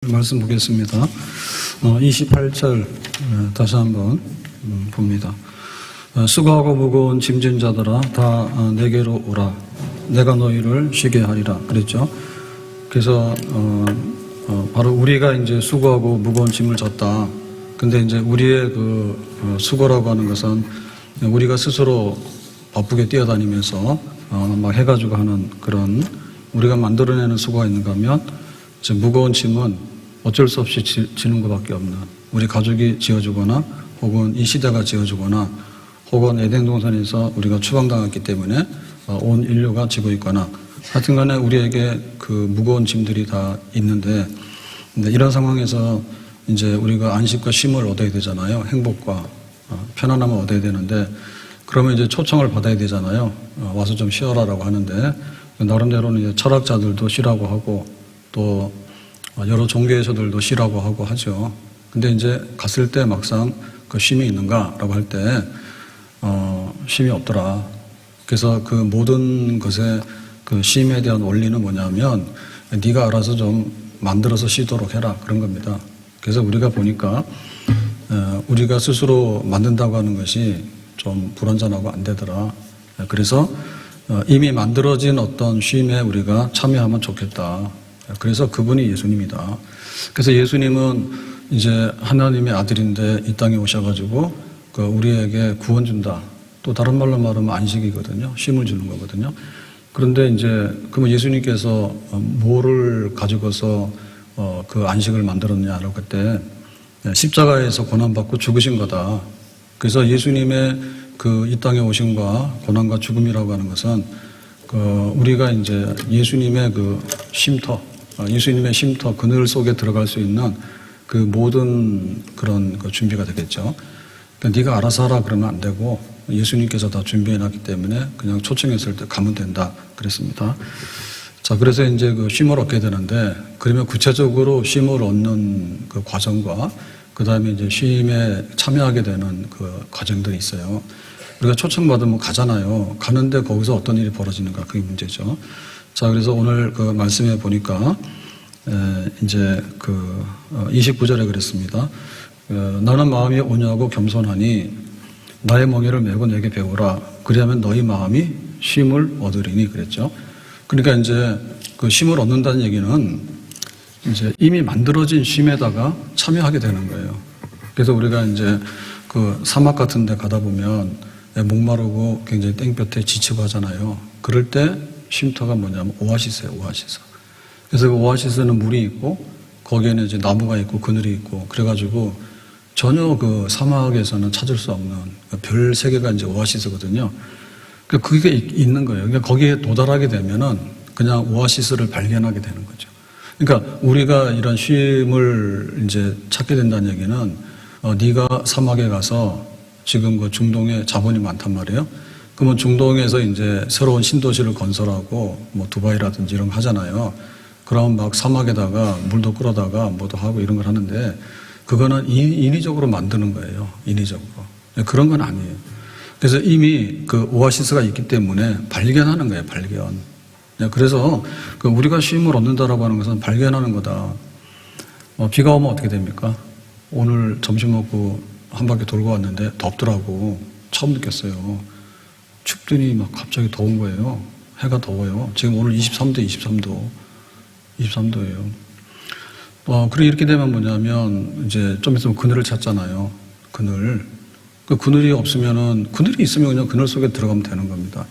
말씀 보겠습니다. 28절 다시 한번 봅니다. 수고하고 무거운 짐진 자들아 다 내게로 오라. 내가 너희를 쉬게 하리라. 그랬죠. 그래서 바로 우리가 이제 수고하고 무거운 짐을 졌다. 근데 이제 우리의 그 수고라고 하는 것은 우리가 스스로 바쁘게 뛰어다니면서 막 해가지고 하는 그런 우리가 만들어내는 수고가 있는가 하면 이제 무거운 짐은 어쩔 수 없이 지는 것밖에 없는 우리 가족이 지어주거나 혹은 이 시대가 지어주거나 혹은 에덴 동산에서 우리가 추방당했기 때문에 온 인류가 지고 있거나 하여튼 간에 우리에게 그 무거운 짐들이 다 있는데 이런 상황에서 이제 우리가 안식과 쉼을 얻어야 되잖아요. 행복과 편안함을 얻어야 되는데 그러면 이제 초청을 받아야 되잖아요. 와서 좀 쉬어라라고 하는데 나름대로는 이제 철학자들도 쉬라고 하고 또 여러 종교에서들도 쉬라고 하고 하죠. 근데 이제 갔을 때 막상 그 쉼이 있는가라고 할 때 쉼이 없더라. 그래서 그 모든 것의 그 쉼에 대한 원리는 뭐냐면 네가 알아서 좀 만들어서 쉬도록 해라 그런 겁니다. 그래서 우리가 보니까 우리가 스스로 만든다고 하는 것이 좀 불완전하고 안 되더라. 그래서 이미 만들어진 어떤 쉼에 우리가 참여하면 좋겠다. 그래서 그분이 예수님이다. 그래서 예수님은 이제 하나님의 아들인데 이 땅에 오셔가지고 그 우리에게 구원 준다. 또 다른 말로 말하면 안식이거든요. 쉼을 주는 거거든요. 그런데 이제 그러면 예수님께서 뭐를 가지고서 그 안식을 만들었냐라고 그때 십자가에서 고난받고 죽으신 거다. 그래서 예수님의 그 이 땅에 오심과 고난과 죽음이라고 하는 것은 우리가 이제 예수님의 그 쉼터, 예수님의 쉼터 그늘 속에 들어갈 수 있는 그 모든 그런 그 준비가 되겠죠. 그러니까 네가 알아서 하라 그러면 안 되고 예수님께서 다 준비해놨기 때문에 그냥 초청했을 때 가면 된다 그랬습니다. 자, 그래서 이제 그 쉼을 얻게 되는데 그러면 구체적으로 쉼을 얻는 그 과정과 그 다음에 이제 쉼에 참여하게 되는 그 과정들이 있어요. 우리가 초청받으면 가잖아요. 가는데 거기서 어떤 일이 벌어지는가 그게 문제죠. 자, 그래서 오늘 그 말씀에 보니까 이제 그 29절에 그랬습니다. 너는 마음이 온유하고 겸손하니 나의 멍에를 메고 내게 배우라. 그리하면 너희 마음이 쉼을 얻으리니 그랬죠. 그러니까 이제 그 쉼을 얻는다는 얘기는 이제 이미 만들어진 쉼에다가 참여하게 되는 거예요. 그래서 우리가 이제 그 사막 같은 데 가다 보면 목마르고 굉장히 땡볕에 지치고 하잖아요. 그럴 때 쉼터가 뭐냐면 오아시스예요, 오아시스. 그래서 그 오아시스는 물이 있고 거기에는 이제 나무가 있고 그늘이 있고 그래가지고 전혀 그 사막에서는 찾을 수 없는 별 세 개가 이제 오아시스거든요. 그러니까 그게 있는 거예요. 그러니까 거기에 도달하게 되면은 그냥 오아시스를 발견하게 되는 거죠. 그러니까 우리가 이런 쉼을 이제 찾게 된다는 얘기는 네가 사막에 가서 지금 그 중동에 자본이 많단 말이에요. 그러면 중동에서 이제 새로운 신도시를 건설하고 뭐 두바이라든지 이런 거 하잖아요. 그러면 막 사막에다가 물도 끌어다가 뭐도 하고 이런 걸 하는데 그거는 인위적으로 만드는 거예요. 인위적으로. 그런 건 아니에요. 그래서 이미 그 오아시스가 있기 때문에 발견하는 거예요. 발견. 그래서 그 우리가 쉼을 얻는다라고 하는 것은 발견하는 거다. 비가 오면 어떻게 됩니까? 오늘 점심 먹고 한 바퀴 돌고 왔는데 덥더라고. 처음 느꼈어요. 춥더니 막 갑자기 더운 거예요. 해가 더워요. 지금 오늘 23도예요. 그리고 이렇게 되면 뭐냐면 이제 좀 있으면 그늘을 찾잖아요. 그늘. 그 그늘이 없으면은 그늘이 있으면 그냥 그늘 속에 들어가면 되는 겁니다.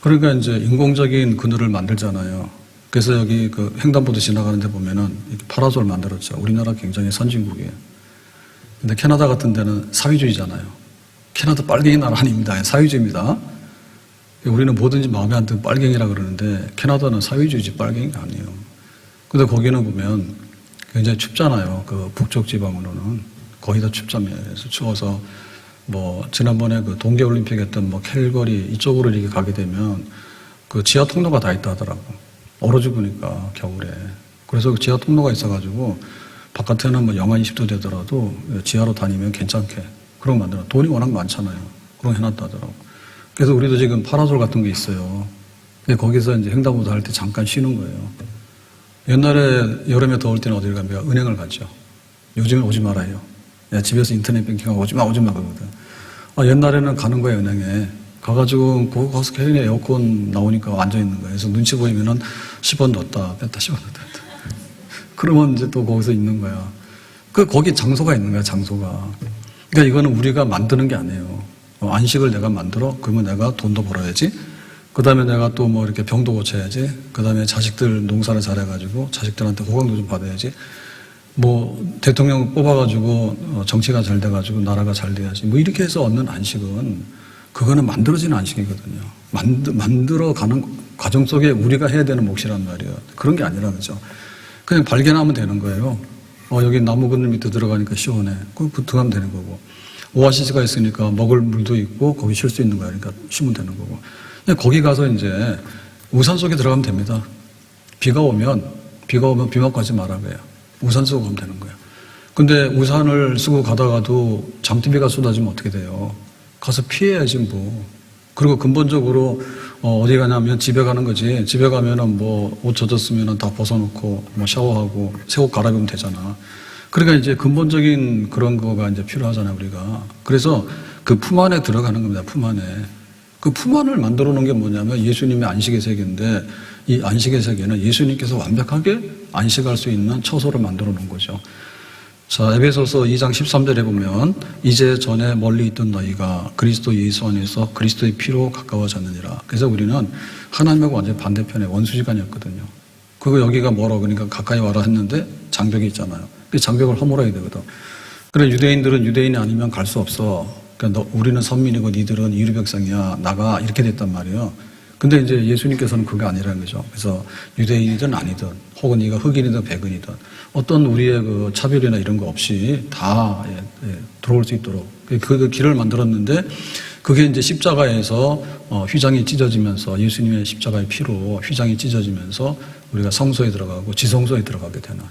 그러니까 이제 인공적인 그늘을 만들잖아요. 그래서 여기 그 횡단보도 지나가는 데 보면은 이렇게 파라솔 만들었죠. 우리나라 굉장히 선진국이에요. 근데 캐나다 같은 데는 사회주의잖아요. 캐나다 빨갱이 나라 아닙니다. 사회주의입니다. 우리는 뭐든지 마음에 안 드는 빨갱이라 그러는데 캐나다는 사회주의지 빨갱이가 아니에요. 근데 거기는 보면 굉장히 춥잖아요. 그 북쪽 지방으로는 거의 다 춥잖아요. 그래서 추워서 뭐 지난번에 그 동계올림픽 했던 뭐 캘거리 이쪽으로 이렇게 가게 되면 그 지하 통로가 다 있다 하더라고. 얼어 죽으니까 겨울에. 그래서 그 지하 통로가 있어가지고 바깥에는 뭐 영하 20도 되더라도 지하로 다니면 괜찮게 그런 거 만들어. 돈이 워낙 많잖아요. 그런 거 해놨다 하더라고. 그래서 우리도 지금 파라솔 같은 게 있어요. 거기서 이제 횡단보도 할 때 잠깐 쉬는 거예요. 옛날에 여름에 더울 때는 어디를 갑니까? 은행을 갔죠. 요즘은 오지 말아요. 야, 집에서 인터넷 뱅킹하고 오지 마 그러거든. 옛날에는 가는 거예요, 은행에. 가가지고, 거기서 괜히 에어컨 나오니까 앉아있는 거예요. 그래서 눈치 보이면은 10원 넣었다, 뺐다, 10원 넣었다. 그러면 이제 또 거기서 있는 거야. 거기 장소가 있는 거야, 장소가. 그러니까 이거는 우리가 만드는 게 아니에요. 안식을 내가 만들어? 그러면 내가 돈도 벌어야지. 그 다음에 내가 또 뭐 이렇게 병도 고쳐야지. 그 다음에 자식들 농사를 잘해가지고 자식들한테 호강도 좀 받아야지. 뭐 대통령 뽑아가지고 정치가 잘 돼가지고 나라가 잘 돼야지. 뭐 이렇게 해서 얻는 안식은 그거는 만들어지는 안식이거든요. 만들어가는 과정 속에 우리가 해야 되는 몫이란 말이에요. 그런 게 아니라 그죠. 그냥 발견하면 되는 거예요. 여기 나무 그늘 밑에 들어가니까 시원해. 그럼 들어가면 되는 거고. 오아시스가 있으니까 먹을 물도 있고 거기 쉴 수 있는 거야. 그러니까 쉬면 되는 거고. 거기 가서 이제 우산 속에 들어가면 됩니다. 비가 오면 비 맞고 가지 말라고 해요. 우산 쓰고 가면 되는 거예요. 근데 우산을 쓰고 가다가도 장대비가 쏟아지면 어떻게 돼요? 가서 피해야지 뭐. 그리고 근본적으로 어디 가냐면 집에 가는 거지. 집에 가면은 뭐 옷 젖었으면은 다 벗어놓고 뭐 샤워하고 새 옷 갈아입으면 되잖아. 그러니까 이제 근본적인 그런 거가 이제 필요하잖아요, 우리가. 그래서 그 품 안에 들어가는 겁니다, 품 안에. 그 품 안을 만들어 놓은 게 뭐냐면 예수님의 안식의 세계인데 이 안식의 세계는 예수님께서 완벽하게 안식할 수 있는 처소를 만들어 놓은 거죠. 자, 에베소서 2장 13절에 보면 이제 전에 멀리 있던 너희가 그리스도 예수 안에서 그리스도의 피로 가까워졌느니라. 그래서 우리는 하나님하고 완전히 반대편의 원수지간이었거든요. 그거 여기가 뭐라고 그러니까 가까이 와라 했는데 장벽이 있잖아요. 그 장벽을 허물어야 되거든. 그래 유대인들은 유대인이 아니면 갈 수 없어. 그러니까 우리는 선민이고 니들은 이루 백성이야. 나가 이렇게 됐단 말이에요. 근데 이제 예수님께서는 그게 아니라는 거죠. 그래서 유대인이든 아니든 혹은 네가 흑인이든 백인이든 어떤 우리의 그 차별이나 이런 거 없이 다 들어올 수 있도록 그 길을 만들었는데 그게 이제 십자가에서 휘장이 찢어지면서 예수님의 십자가의 피로 휘장이 찢어지면서 우리가 성소에 들어가고 지성소에 들어가게 되는.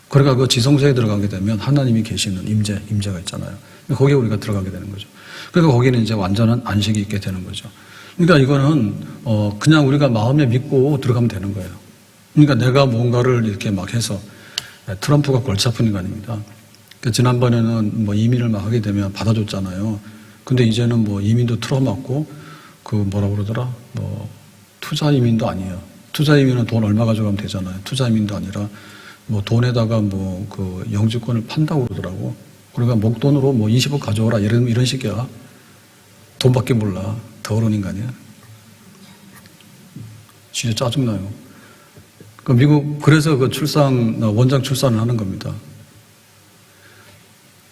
그러니까 그 지성소에 들어가게 되면 하나님이 계시는 임재가 있잖아요. 거기에 우리가 들어가게 되는 거죠. 그러니까 거기는 이제 완전한 안식이 있게 되는 거죠. 그러니까 이거는 그냥 우리가 마음에 믿고 들어가면 되는 거예요. 그러니까 내가 뭔가를 이렇게 막 해서 트럼프가 골치 아픈 인간입니다. 그러니까 지난번에는 뭐 이민을 막 하게 되면 받아줬잖아요. 근데 이제는 뭐 이민도 틀어막고 그 뭐라 그러더라? 뭐 투자 이민도 아니에요. 투자 이민은 돈 얼마 가져가면 되잖아요. 투자 이민도 아니라 뭐 돈에다가 뭐 그 영주권을 판다고 그러더라고. 그러니까 목돈으로 뭐 20억 가져오라 이런 식이야. 돈밖에 몰라. 더러운 인간이야. 진짜 짜증나요. 그 미국 그래서 그 원장 출산을 하는 겁니다.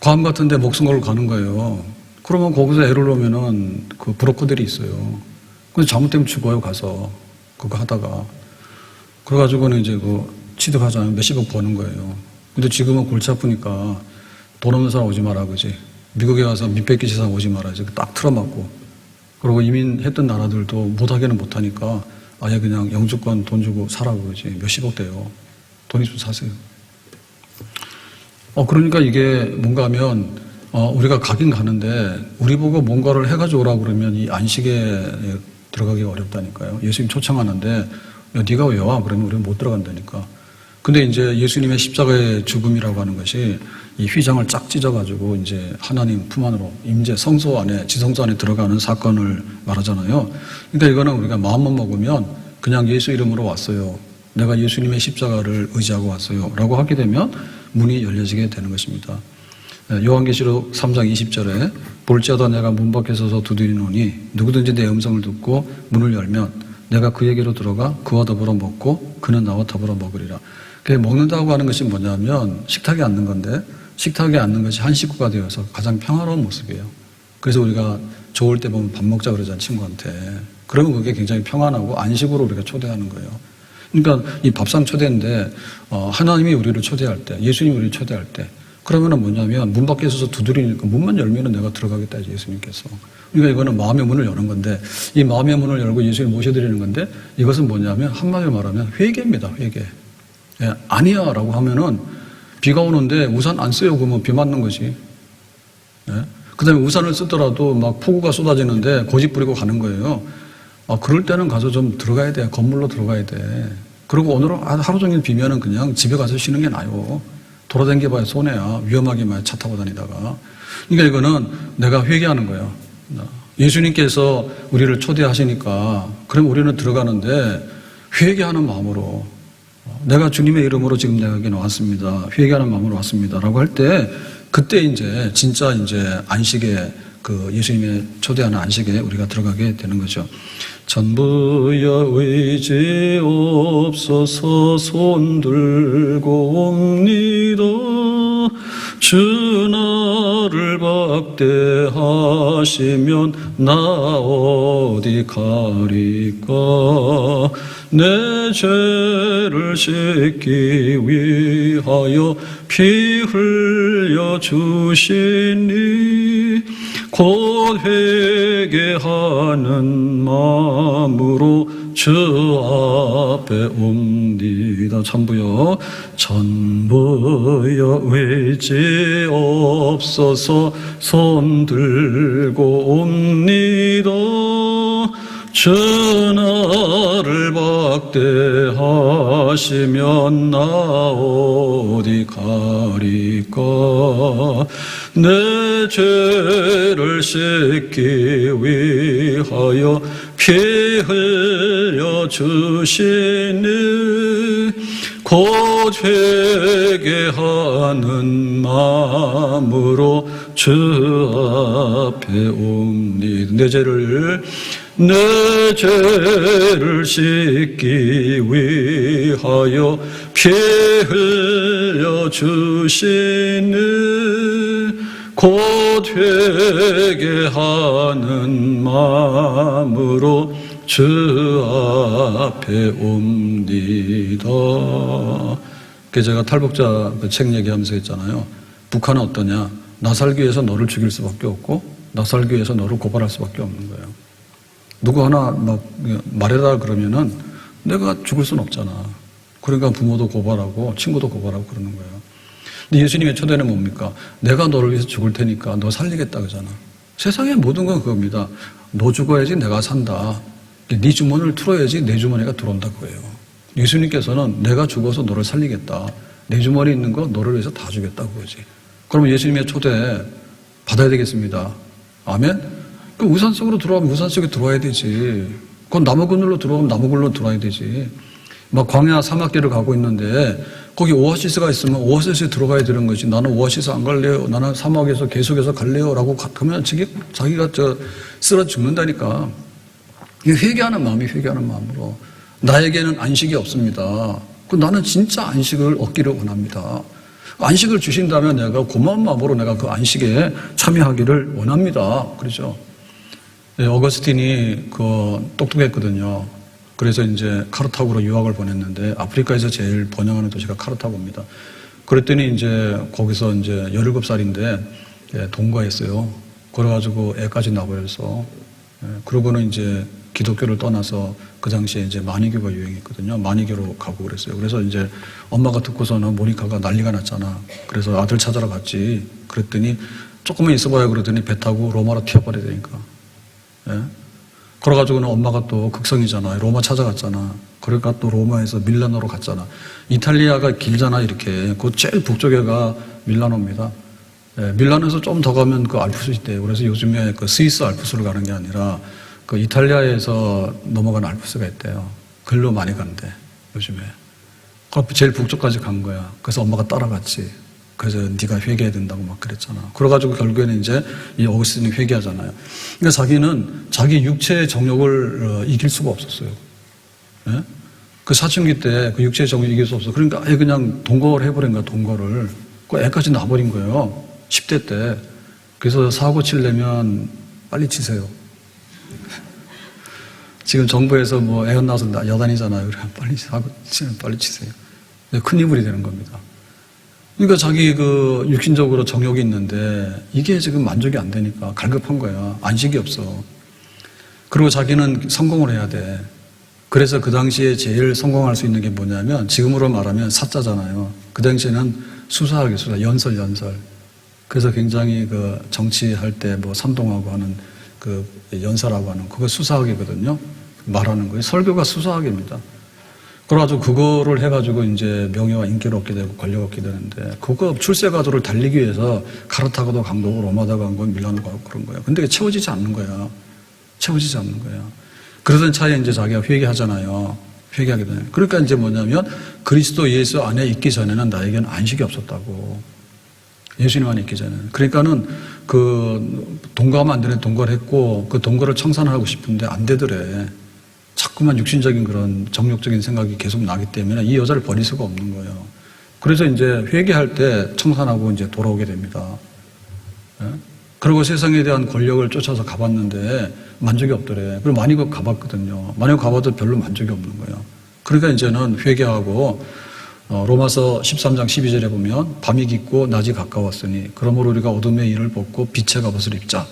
괌 같은데 목숨 걸고 가는 거예요. 그러면 거기서 애를 놓으면은 그 브로커들이 있어요. 근데 잘못되면 죽어요, 가서. 그거 하다가. 그래가지고는 이제 그 취득하자면 몇십억 버는 거예요. 근데 지금은 골치 아프니까 돈 없는 사람 오지 마라, 그지? 미국에 가서 밑백기 세상 오지 마라. 이제 딱 틀어막고. 그리고 이민했던 나라들도 못하기는 못하니까 아예 그냥 영주권 돈 주고 사라고 그러지. 몇십억 돼요. 돈 있으면 사세요. 그러니까 이게 뭔가 하면, 우리가 가긴 가는데, 우리 보고 뭔가를 해가지고 오라고 그러면 이 안식에 들어가기가 어렵다니까요. 예수님 초청하는데, 야, 네가 왜 와? 그러면 우리는 못 들어간다니까. 근데 이제 예수님의 십자가의 죽음이라고 하는 것이 이 휘장을 쫙 찢어가지고 이제 하나님 품 안으로 임재 성소 안에, 지성소 안에 들어가는 사건을 말하잖아요. 그러니까 이거는 우리가 마음만 먹으면 그냥 예수 이름으로 왔어요. 내가 예수님의 십자가를 의지하고 왔어요. 라고 하게 되면 문이 열려지게 되는 것입니다. 요한계시록 3장 20절에 볼지어다 내가 문 밖에 서서 두드리노니 누구든지 내 음성을 듣고 문을 열면 내가 그에게로 들어가 그와 더불어 먹고 그는 나와 더불어 먹으리라. 먹는다고 하는 것이 뭐냐면 식탁에 앉는 건데 식탁에 앉는 것이 한 식구가 되어서 가장 평화로운 모습이에요. 그래서 우리가 좋을 때 보면 밥 먹자 그러잖아요, 친구한테. 그러면 그게 굉장히 평안하고 안식으로 우리가 초대하는 거예요. 그러니까 이 밥상 초대인데 하나님이 우리를 초대할 때, 예수님이 우리를 초대할 때 그러면은 뭐냐면 문 밖에 서서 두드리니까 문만 열면은 내가 들어가겠다 예수님께서. 그러니까 이거는 마음의 문을 여는 건데 이 마음의 문을 열고 예수님을 모셔드리는 건데 이것은 뭐냐면 한마디로 말하면 회개입니다. 회개. 예, 아니야 라고 하면은 비가 오는데 우산 안 써요 그러면 비 맞는 거지. 예? 그 다음에 우산을 쓰더라도 막 폭우가 쏟아지는데 고집 부리고 가는 거예요. 그럴 때는 가서 좀 들어가야 돼. 건물로 들어가야 돼. 그리고 오늘은 하루 종일 비면은 그냥 집에 가서 쉬는 게 나아요. 돌아다녀봐야 손해야. 위험하게 많이 차 타고 다니다가. 그러니까 이거는 내가 회개하는 거예요. 예수님께서 우리를 초대하시니까 그럼 우리는 들어가는데 회개하는 마음으로 내가 주님의 이름으로 지금 내가 여기 왔습니다. 회개하는 마음으로 왔습니다. 라고 할 때 그때 이제 진짜 이제 안식에 그 예수님의 초대하는 안식에 우리가 들어가게 되는 거죠. 전부여 의지 없어서 손들고 옵니다. 주 나를 박대하시면 나 어디 가리까. 내 죄를 씻기 위하여 피 흘려 주시니 곧 회개하는 마음으로 주 앞에 옵니다. 전부여 의지 없어서 손들고 옵니다. 주 나를 박대하시면 나 어디 가리까. 내 죄를 씻기 위하여 피 흘려 주시니 곧 회개하는 마음으로 주 앞에 옵니다. 내 죄를 씻기 위하여 피 흘려 주시니 곧 회개하는 마음으로 주 앞에 옵니다. 제가 탈북자 책 얘기하면서 했잖아요. 북한은 어떠냐? 나 살기 위해서 너를 죽일 수밖에 없고 나 살기 위해서 너를 고발할 수밖에 없는 거예요. 누구 하나 말해라 그러면은 내가 죽을 수는 없잖아. 그러니까 부모도 고발하고 친구도 고발하고 그러는 거예요. 근데 예수님의 초대는 뭡니까? 내가 너를 위해서 죽을 테니까 너 살리겠다 그러잖아. 세상의 모든 건 그겁니다. 너 죽어야지 내가 산다. 네 주머니를 틀어야지 내 주머니가 들어온다 그거예요. 예수님께서는 내가 죽어서 너를 살리겠다. 내 주머니에 있는 거 너를 위해서 다 주겠다 그거지. 그러면 예수님의 초대 받아야 되겠습니다. 아멘? 그 우산 속으로 들어가면 우산 속에 들어와야 되지. 그건 나무 그늘로 들어가면 나무 그늘로 들어와야 되지. 막 광야 사막길을 가고 있는데 거기 오아시스가 있으면 오아시스에 들어가야 되는 거지. 나는 오아시스 안 갈래요. 나는 사막에서 계속해서 갈래요. 라고 하면 자기가 쓰러 죽는다니까. 회개하는 마음이 회개하는 마음으로. 나에게는 안식이 없습니다. 나는 진짜 안식을 얻기를 원합니다. 안식을 주신다면 내가 고마운 마음으로 내가 그 안식에 참여하기를 원합니다. 그렇죠? 어거스틴이 똑똑했거든요. 그래서 이제 카르타고로 유학을 보냈는데 아프리카에서 제일 번영하는 도시가 카르타고입니다. 그랬더니 이제 거기서 이제 17살인데 동거했어요. 그래가지고 애까지 낳아버려서 그러고는 이제 기독교를 떠나서 그 당시에 이제 마니교가 유행했거든요. 마니교로 가고 그랬어요. 그래서 이제 엄마가 듣고서는 모니카가 난리가 났잖아. 그래서 아들 찾아러 갔지. 그랬더니 조금만 있어봐야 그러더니 배 타고 로마로 튀어버려야 되니까. 예? 그래가지고는 엄마가 또 극성이잖아. 로마 찾아갔잖아. 그러니까 또 로마에서 밀라노로 갔잖아. 이탈리아가 길잖아, 이렇게. 그 제일 북쪽에가 밀라노입니다. 예, 밀라노에서 좀 더 가면 그 알프스 있대요. 그래서 요즘에 그 스위스 알프스를 가는 게 아니라 그 이탈리아에서 넘어가는 알프스가 있대요. 글로 많이 간대, 요즘에. 그 제일 북쪽까지 간 거야. 그래서 엄마가 따라갔지. 그래서 네가 회개해야 된다고 막 그랬잖아. 그래가지고 결국에는 이제 이 어거스틴이 회개하잖아요. 그러니까 자기는 자기 육체의 정욕을 이길 수가 없었어요. 예? 그 사춘기 때 그 육체의 정욕을 이길 수 없어. 그러니까 아예 그냥 동거를 해버린 거야, 동거를. 그 애까지 낳아버린 거예요. 10대 때. 그래서 사고 치려면 빨리 치세요. 지금 정부에서 뭐 애 낳아서 여단이잖아요. 그래 빨리 사고 치면 빨리 치세요. 큰 이불이 되는 겁니다. 그러니까 자기 그 육신적으로 정욕이 있는데 이게 지금 만족이 안 되니까 갈급한 거야. 안식이 없어. 그리고 자기는 성공을 해야 돼. 그래서 그 당시에 제일 성공할 수 있는 게 뭐냐면 지금으로 말하면 사자잖아요. 그 당시에는 수사. 연설. 그래서 굉장히 그 정치할 때 뭐 선동하고 하는 그 연설하고 하는 그거 수사학이거든요. 말하는 거예요. 설교가 수사학입니다. 그래가지고 그거를 해가지고 이제 명예와 인기를 얻게 되고 권력 얻게 되는데, 그거 출세가도를 달리기 위해서 카르타고도 강도고 로마도 강고 밀라노 가고 그런 거예요. 근데 채워지지 않는 거야. 채워지지 않는 거야. 그러던 차에 이제 자기가 회개하잖아요. 회개하게 되요. 그러니까 이제 뭐냐면 그리스도 예수 안에 있기 전에는 나에게는 안식이 없었다고. 예수님 안에 있기 전에는. 그러니까는 그 동거하면 안 되는 동거를 했고, 그 동거를 청산하고 싶은데 안 되더래. 자꾸만 육신적인 그런 정욕적인 생각이 계속 나기 때문에 이 여자를 버릴 수가 없는 거예요. 그래서 이제 회개할 때 청산하고 이제 돌아오게 됩니다. 예? 그리고 세상에 대한 권력을 쫓아서 가봤는데 만족이 없더래. 그리고 많이 가봤거든요. 많이 가봐도 별로 만족이 없는 거예요. 그러니까 이제는 회개하고, 로마서 13장 12절에 보면 밤이 깊고 낮이 가까웠으니 그러므로 우리가 어둠의 일을 벗고 빛의 갑옷을 입자.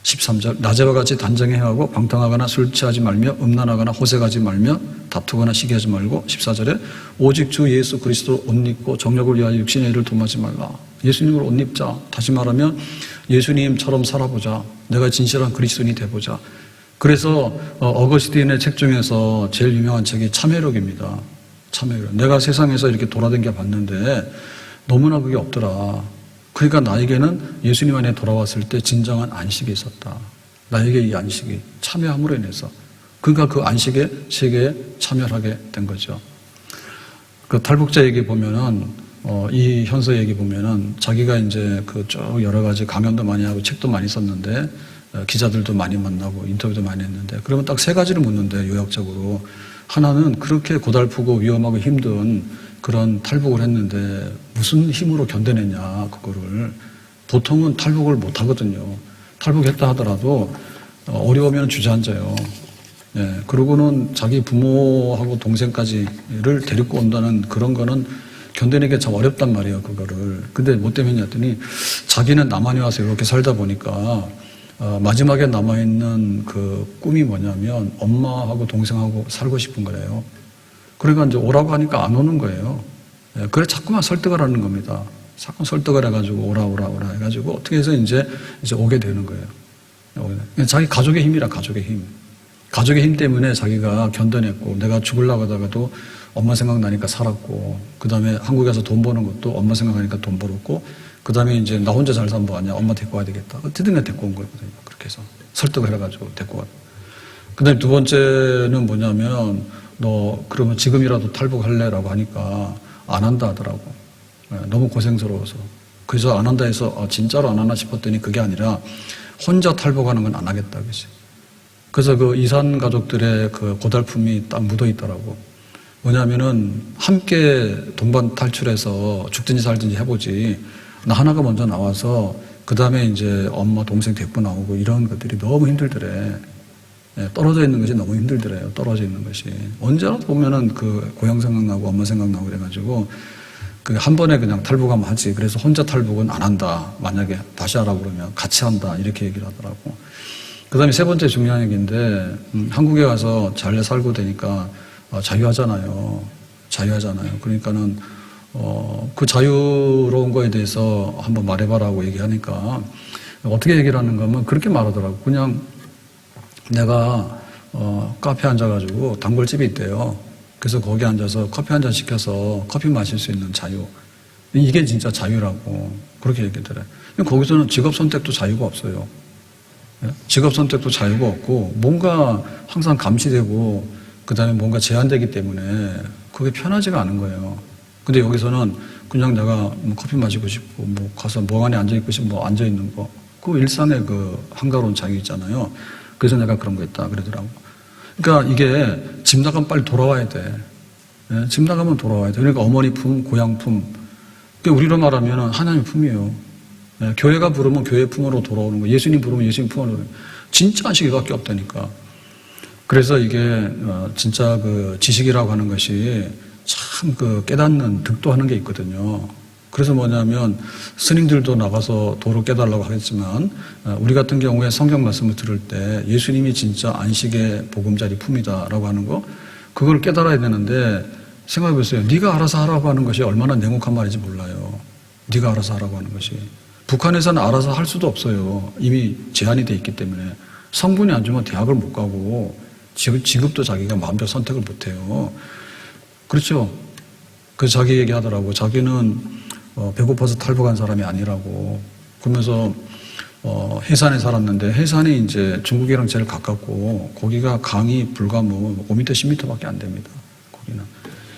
13절 낮에와 같이 단정히 행하고 방탕하거나 술 취하지 말며 음란하거나 호색하지 말며 다투거나 시기하지 말고 14절에 오직 주 예수 그리스도 옷 입고 정욕을 위하여 육신의 일을 도모하지 말라. 예수님을 옷 입자. 다시 말하면 예수님처럼 살아보자. 내가 진실한 그리스도인이 돼보자. 그래서 어거스틴의 책 중에서 제일 유명한 책이 참회록입니다. 참회록. 내가 세상에서 이렇게 돌아다녀 봤는데 너무나 그게 없더라. 그러니까 나에게는 예수님 안에 돌아왔을 때 진정한 안식이 있었다. 나에게 이 안식이 참여함으로 인해서. 그러니까 그 안식의 세계에 참여하게 된 거죠. 그 탈북자 얘기 보면은, 이 현서 얘기 보면은 자기가 이제 그 쭉 여러 가지 강연도 많이 하고 책도 많이 썼는데, 기자들도 많이 만나고 인터뷰도 많이 했는데, 그러면 딱 세 가지를 묻는데, 요약적으로. 하나는 그렇게 고달프고 위험하고 힘든 그런 탈북을 했는데 무슨 힘으로 견뎌냈냐, 그거를. 보통은 탈북을 못 하거든요. 탈북했다 하더라도 어려우면 주저앉아요. 예, 그러고는 자기 부모하고 동생까지를 데리고 온다는 그런 거는 견뎌내기 참 어렵단 말이에요, 그거를. 근데 뭐 때문이냐 했더니 자기는 남한에 와서 이렇게 살다 보니까 마지막에 남아있는 그 꿈이 뭐냐면 엄마하고 동생하고 살고 싶은 거래요. 그러니까 이제 오라고 하니까 안 오는 거예요. 그래 자꾸만 설득을 하는 겁니다. 자꾸 설득을 해가지고 오라 해가지고 어떻게 해서 이제 오게 되는 거예요. 자기 가족의 힘이라, 가족의 힘. 가족의 힘 때문에 자기가 견뎌냈고, 내가 죽으려고 하다가도 엄마 생각나니까 살았고, 그 다음에 한국에 가서 돈 버는 것도 엄마 생각나니까 돈 벌었고, 그 다음에 이제 나 혼자 잘 사면 뭐하냐, 엄마 데리고 와야 되겠다. 어떻게든 데리고 온 거거든요. 그렇게 해서 설득을 해가지고 데리고 왔. 그 다음에 두 번째는 뭐냐면, 너 그러면 지금이라도 탈북할래라고 하니까 안 한다 하더라고. 너무 고생스러워서. 그래서 안 한다 해서 진짜로 안 하나 싶었더니 그게 아니라 혼자 탈북하는 건 안 하겠다, 그지. 그래서 그 이산 가족들의 그 고달픔이 딱 묻어 있더라고. 뭐냐면은 함께 동반 탈출해서 죽든지 살든지 해보지. 나 하나가 먼저 나와서 그 다음에 이제 엄마 동생 데리고 나오고 이런 것들이 너무 힘들더래. 떨어져 있는 것이 너무 힘들더래요. 떨어져 있는 것이. 언제나 보면은 그 고향 생각나고 엄마 생각나고 그래가지고 그 한 번에 그냥 탈북하면 하지. 그래서 혼자 탈북은 안 한다. 만약에 다시 하라고 그러면 같이 한다. 이렇게 얘기를 하더라고. 그 다음에 세 번째 중요한 얘기인데, 한국에 가서 잘 살고 되니까 자유하잖아요. 자유하잖아요. 그러니까는 그 자유로운 거에 대해서 한번 말해봐라고 얘기하니까 어떻게 얘기를 하는가 하면 그렇게 말하더라고. 그냥 내가 카페에 앉아가지고 단골집이 있대요. 그래서 거기 앉아서 커피 한 잔 시켜서 커피 마실 수 있는 자유. 이게 진짜 자유라고 그렇게 얘기하더래. 거기서는 직업 선택도 자유가 없어요. 직업 선택도 자유가 없고 뭔가 항상 감시되고 그 다음에 뭔가 제한되기 때문에 그게 편하지가 않은 거예요. 근데 여기서는 그냥 내가 뭐 커피 마시고 싶고 뭐 가서 뭐 안에 앉아있고 싶으면 뭐 앉아있는 거. 그 일상의 그 한가로운 자유 있잖아요. 그래서 내가 그런 거 있다 그러더라고. 그러니까 이게 집 나가면 빨리 돌아와야 돼. 집 나가면 돌아와야 돼. 그러니까 어머니 품, 고향 품. 그러니까 우리로 말하면 하나님 품이에요. 교회가 부르면 교회 품으로 돌아오는 거. 예수님 부르면 예수님 품으로. 진짜 안식이 밖에 없다니까. 그래서 이게 진짜 그 지식이라고 하는 것이 참 그 깨닫는 득도하는 게 있거든요. 그래서 뭐냐면 스님들도 나가서 도로 깨달라고 하겠지만 우리 같은 경우에 성경 말씀을 들을 때 예수님이 진짜 안식의 보금자리 품이다라고 하는 거 그걸 깨달아야 되는데 생각해 보세요. 네가 알아서 하라고 하는 것이 얼마나 냉혹한 말인지 몰라요. 네가 알아서 하라고 하는 것이. 북한에서는 알아서 할 수도 없어요. 이미 제한이 돼 있기 때문에. 성분이 안 주면 대학을 못 가고 직업도 자기가 마음대로 선택을 못 해요. 그렇죠. 그 자기 얘기하더라고. 자기는 배고파서 탈북한 사람이 아니라고. 그러면서 해산에 살았는데 해산이 이제 중국이랑 제일 가깝고 거기가 강이 불과 뭐 5m, 10m밖에 안 됩니다. 거기는.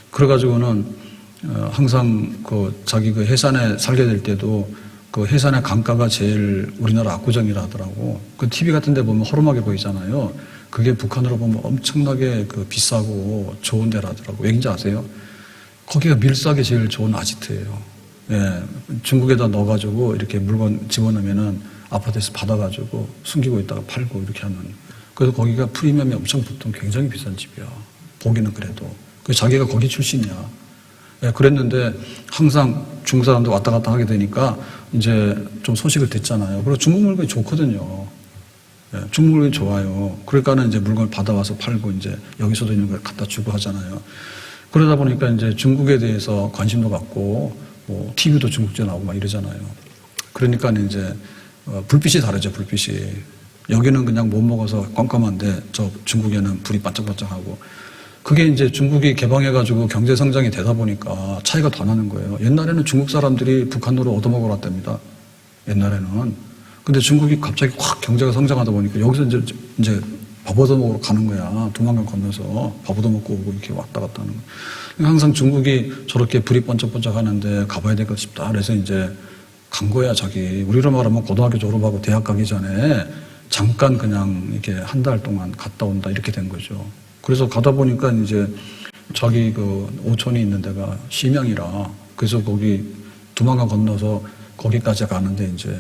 그래가지고는 항상 그 자기 그 해산에 살게 될 때도 그 해산의 강가가 제일 우리나라 압구정이라 하더라고. 그 TV 같은 데 보면 허름하게 보이잖아요. 그게 북한으로 보면 엄청나게 그 비싸고 좋은 데라 하더라고. 왜인지 아세요? 거기가 밀수하기 제일 좋은 아지트예요. 예, 중국에다 넣어가지고 이렇게 물건 집어넣으면은 아파트에서 받아가지고 숨기고 있다가 팔고 이렇게 하는. 그래서 거기가 프리미엄이 엄청 붙은 굉장히 비싼 집이야. 보기는 그래도. 그 자기가 거기 출신이야. 예, 그랬는데 항상 중국 사람들 왔다 갔다 하게 되니까 이제 좀 소식을 듣잖아요. 그리고 중국 물건이 좋거든요. 예, 중국 물건이 좋아요. 그러니까는 이제 물건을 받아와서 팔고 이제 여기서도 있는 걸 갖다 주고 하잖아요. 그러다 보니까 이제 중국에 대해서 관심도 갖고 뭐 TV도 중국제 나오고 막 이러잖아요. 그러니까 이제 불빛이 다르죠, 불빛이. 여기는 그냥 못 먹어서 깜깜한데 저 중국에는 불이 반짝반짝하고. 그게 이제 중국이 개방해가지고 경제 성장이 되다 보니까 차이가 더 나는 거예요. 옛날에는 중국 사람들이 북한으로 얻어먹으러 왔답니다. 옛날에는. 근데 중국이 갑자기 확 경제가 성장하다 보니까 여기서 이제 밥 얻어먹으러 가는 거야. 도망을 건너서 밥 얻어먹고 오고 이렇게 왔다 갔다 하는 거야. 항상 중국이 저렇게 불이 번쩍번쩍 하는데 가봐야 될 것 싶다. 그래서 이제 간 거야, 자기. 우리로 말하면 고등학교 졸업하고 대학 가기 전에 잠깐 그냥 이렇게 한 달 동안 갔다 온다 이렇게 된 거죠. 그래서 가다 보니까 이제 자기 그 오촌이 있는 데가 심양이라 그래서 거기 두만강 건너서 거기까지 가는데 이제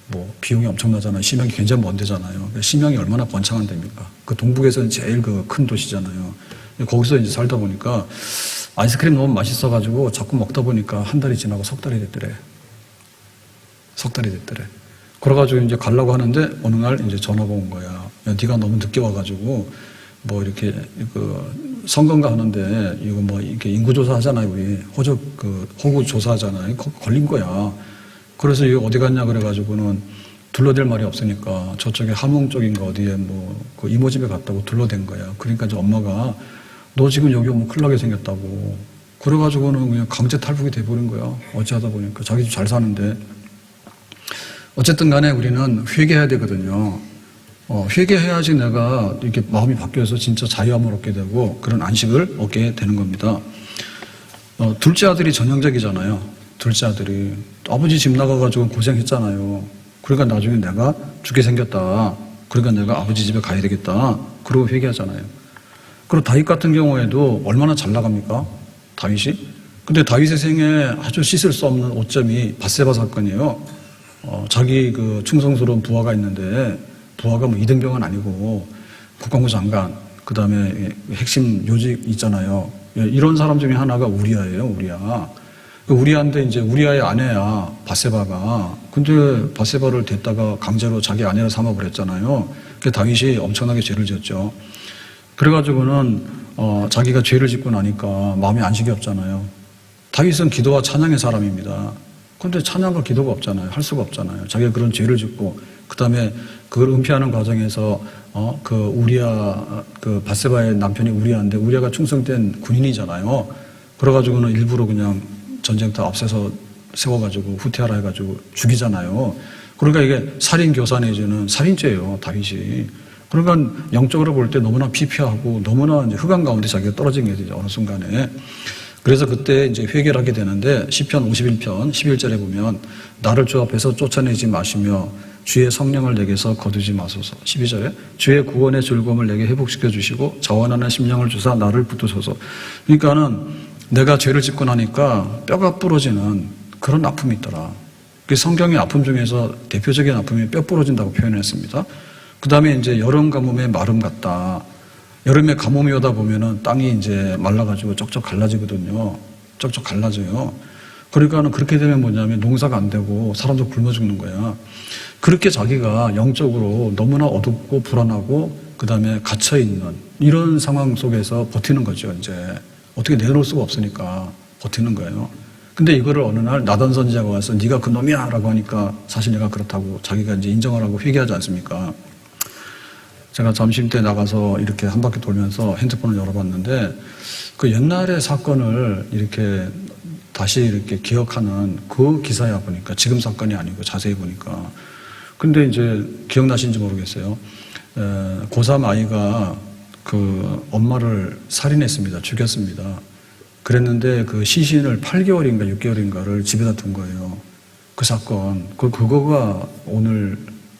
뭐 비용이 엄청나잖아요. 심양이 굉장히 먼 데잖아요. 심양이 얼마나 번창한 데입니까? 그 동북에서는 제일 그 큰 도시잖아요. 거기서 이제 살다 보니까 아이스크림 너무 맛있어가지고 자꾸 먹다 보니까 한 달이 지나고 석 달이 됐더래. 석 달이 됐더래. 그래가지고 이제 가려고 하는데 어느 날 이제 전화가 온 거야. 야, 네가 너무 늦게 와가지고 뭐 이렇게 그 선거인가 하는데 이거 뭐 이렇게 인구조사 하잖아요. 우리 호구 조사하잖아요. 걸린 거야. 그래서 이거 어디 갔냐 그래가지고는 둘러댈 말이 없으니까 저쪽에 함흥 쪽인가 어디에 뭐 그 이모 집에 갔다고 둘러댄 거야. 그러니까 이제 엄마가 너 지금 여기 오면 큰일 나게 생겼다고. 그래가지고는 그냥 강제 탈북이 돼버린 거야. 어찌하다 보니까 자기 집 잘 사는데. 어쨌든 간에 우리는 회개해야 되거든요. 회개해야지 내가 이렇게 마음이 바뀌어서 진짜 자유함을 얻게 되고 그런 안식을 얻게 되는 겁니다. 둘째 아들이 전형적이잖아요. 둘째 아들이. 아버지 집 나가가지고 고생했잖아요. 그러니까 나중에 내가 죽게 생겼다. 그러니까 내가 아버지 집에 가야 되겠다. 그러고 회개하잖아요. 그리고 다윗 같은 경우에도 얼마나 잘 나갑니까? 다윗이? 근데 다윗의 생에 아주 씻을 수 없는 오점이 밧세바 사건이에요. 자기 그 충성스러운 부하가 있는데 부하가 뭐 이등병은 아니고 국방부 장관, 그 다음에 핵심 요직 있잖아요. 이런 사람 중에 하나가 우리아예요, 우리아. 우리아인데 이제 우리아의 아내야, 밧세바가. 근데 밧세바를 댔다가 강제로 자기 아내를 삼아버렸잖아요. 그 다윗이 엄청나게 죄를 지었죠. 그래가지고는, 자기가 죄를 짓고 나니까 마음이 안식이 없잖아요. 다윗은 기도와 찬양의 사람입니다. 근데 찬양과 기도가 없잖아요. 할 수가 없잖아요. 자기가 그런 죄를 짓고, 그 다음에 그걸 은폐하는 과정에서, 그 우리아, 그 밧세바의 남편이 우리아인데, 우리아가 충성된 군인이잖아요. 그래가지고는 일부러 그냥 전쟁터 앞서서 세워가지고 후퇴하라 해가지고 죽이잖아요. 그러니까 이게 살인교사 내지는 살인죄예요, 다윗이. 그러니까 영적으로 볼 때 너무나 피폐하고 너무나 이제 흑암 가운데 자기가 떨어진 게 되죠, 어느 순간에. 그래서 그때 이제 회개를 하게 되는데 시편 51편 11절에 보면 나를 주 앞에서 쫓아내지 마시며 주의 성령을 내게서 거두지 마소서. 12절에 주의 구원의 즐거움을 내게 회복시켜 주시고 자원하는 심령을 주사 나를 붙드소서. 그러니까는 내가 죄를 짓고 나니까 뼈가 부러지는 그런 아픔이 있더라. 그 성경의 아픔 중에서 대표적인 아픔이 뼈 부러진다고 표현했습니다. 그 다음에 이제 여름 가뭄의 마름 같다. 여름에 가뭄이 오다 보면은 땅이 이제 말라가지고 쩍쩍 갈라지거든요. 쩍쩍 갈라져요. 그러니까는 그렇게 되면 뭐냐면 농사가 안 되고 사람도 굶어 죽는 거야. 그렇게 자기가 영적으로 너무나 어둡고 불안하고 그 다음에 갇혀있는 이런 상황 속에서 버티는 거죠, 이제. 어떻게 내놓을 수가 없으니까 버티는 거예요. 근데 이거를 어느 날 나단 선지자가 와서 네가 그 놈이야 라고 하니까 사실 내가 그렇다고 자기가 이제 인정을 하고 회개하지 않습니까? 제가 점심때 나가서 이렇게 한 바퀴 돌면서 핸드폰을 열어봤는데 그 옛날의 사건을 이렇게 다시 이렇게 기억하는 그 기사야 보니까 지금 사건이 아니고 자세히 보니까. 근데 이제 기억나신지 모르겠어요. 고3 아이가 그 엄마를 살인했습니다. 죽였습니다. 그랬는데 그 시신을 8개월인가 6개월인가를 집에다 둔 거예요. 그 사건. 그거가 오늘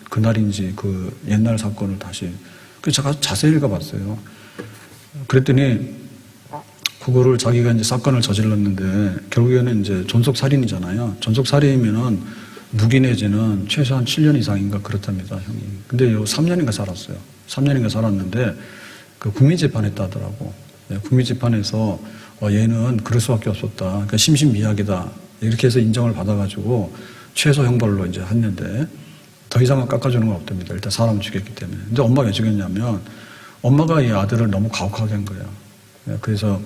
그날인지 그 옛날 사건을 다시. 그래서 제가 자세히 읽어봤어요. 그랬더니 그거를 자기가 이제 사건을 저질렀는데 결국에는 이제 존속살인이잖아요. 존속살인이면은 무기 내지는 최소한 7년 이상인가 그렇답니다, 형이. 근데 요 3년인가 살았어요. 3년인가 살았는데 그 국민재판했다 하더라고. 국민재판에서 얘는 그럴 수밖에 없었다. 그러니까 심신미약이다. 이렇게 해서 인정을 받아가지고 최소 형벌로 이제 했는데 더 이상은 깎아주는 건 없답니다. 일단 사람 죽였기 때문에. 근데 엄마가 왜 죽였냐면 엄마가 이 아들을 너무 가혹하게 한 거예요. 그래서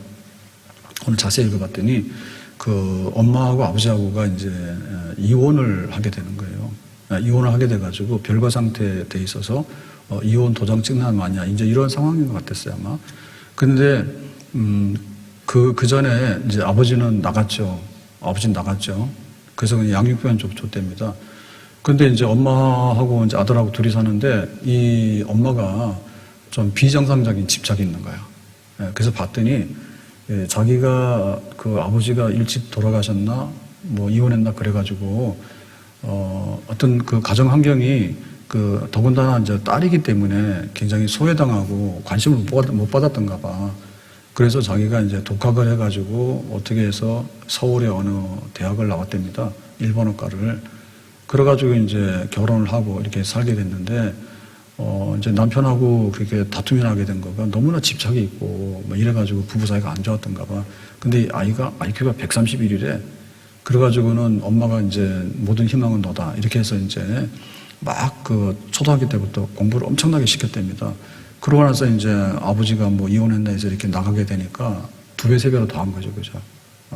오늘 자세히 읽어봤더니 그 엄마하고 아버지하고가 이제 이혼을 하게 되는 거예요. 이혼을 하게 돼가지고 별거 상태에 돼 있어서 이혼 도장 찍나 마냐 이제 이런 상황인 것 같았어요 아마. 근데 그 전에 이제 아버지는 나갔죠. 아버지는 나갔죠. 그래서 그냥 양육비만 좀 줬답니다. 근데 이제 엄마하고 이제 아들하고 둘이 사는데 이 엄마가 좀 비정상적인 집착이 있는 거예요. 그래서 봤더니 자기가 그 아버지가 일찍 돌아가셨나 뭐 이혼했나 그래가지고 어떤 그 가정 환경이 그 더군다나 이제 딸이기 때문에 굉장히 소외당하고 관심을 못 받았던가 봐. 그래서 자기가 이제 독학을 해가지고 어떻게 해서 서울의 어느 대학을 나왔답니다. 일본어과를. 그래가지고 이제 결혼을 하고 이렇게 살게 됐는데, 이제 남편하고 그렇게 다툼이 나게 된 거가 너무나 집착이 있고, 뭐 이래가지고 부부 사이가 안 좋았던가 봐. 근데 아이가 IQ가 131이래. 그래가지고는 엄마가 이제 모든 희망은 너다. 이렇게 해서 이제 막 그 초등학교 때부터 공부를 엄청나게 시켰답니다. 그러고 나서 이제 아버지가 뭐 이혼했나 해서 이렇게 나가게 되니까 2배, 3배로 더 한 거죠. 그죠?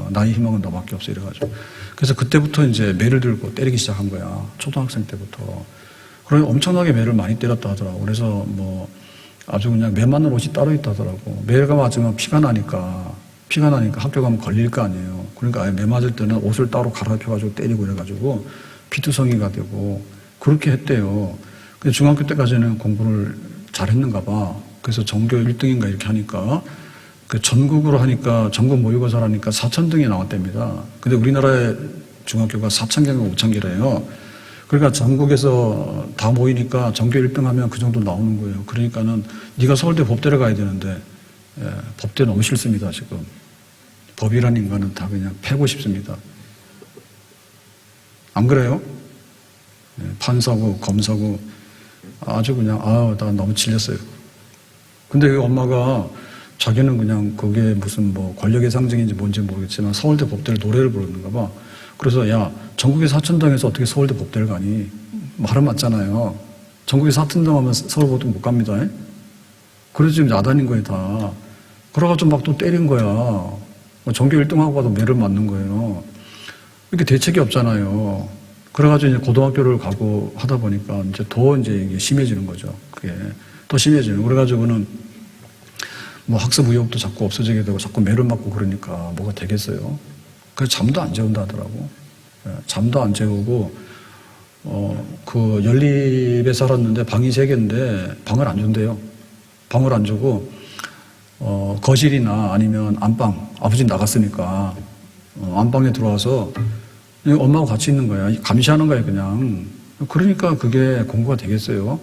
나의 희망은 너밖에 없어. 이래가지고. 그래서 그때부터 이제 매를 들고 때리기 시작한 거야. 초등학생 때부터. 그래서 엄청나게 매를 많이 때렸다 하더라고. 그래서 뭐 아주 그냥 매 맞는 옷이 따로 있다 하더라고. 매가 맞으면 피가 나니까 학교 가면 걸릴 거 아니에요. 그러니까 아예 매 맞을 때는 옷을 따로 갈아입혀가지고 때리고 이래가지고 피투성이가 되고 그렇게 했대요. 근데 중학교 때까지는 공부를 잘했는가 봐. 그래서 전교 1등인가 이렇게 하니까 그 전국으로 하니까 전국 모의고사를 하니까 4,000등이 나왔답니다. 근데 우리나라의 중학교가 4,000개가 5,000개래요. 그러니까 전국에서 다 모이니까 전교 1등 하면 그 정도 나오는 거예요. 그러니까는 네가 서울대 법대를 가야 되는데 법대 너무 싫습니다 지금. 법이라는 인간은 다 그냥 패고 싶습니다. 안 그래요? 판사고 검사고 아주 그냥 나 너무 질렸어요. 근데 그 엄마가 자기는 그냥 그게 무슨 뭐 권력의 상징인지 뭔지 모르겠지만 서울대 법대를 노래를 부르는가 봐. 그래서 야 전국에 4천당에서 어떻게 서울대 법대를 가니? 말은 맞잖아요. 전국에 4천당 하면 서울 법대 못 갑니다. 그래서 지금 야단인 거예요 다. 그래가지고 막 또 때린 거야. 전교 1등하고 가도 매를 맞는 거예요. 이렇게 대책이 없잖아요. 그래가지고 이제 고등학교를 가고 하다 보니까 이제 더 이제 이게 심해지는 거죠. 그게 더 심해지는. 그래가지고는 뭐 학습 의욕도 자꾸 없어지게 되고 자꾸 매를 맞고 그러니까 뭐가 되겠어요. 그래서 잠도 안 재운다 하더라고. 잠도 안 재우고 그 연립에 살았는데 방이 3개인데 방을 안 준대요. 방을 안 주고 거실이나 아니면 안방, 아버지 나갔으니까 안방에 들어와서 엄마하고 같이 있는 거야. 감시하는 거야 그냥. 그러니까 그게 공부가 되겠어요.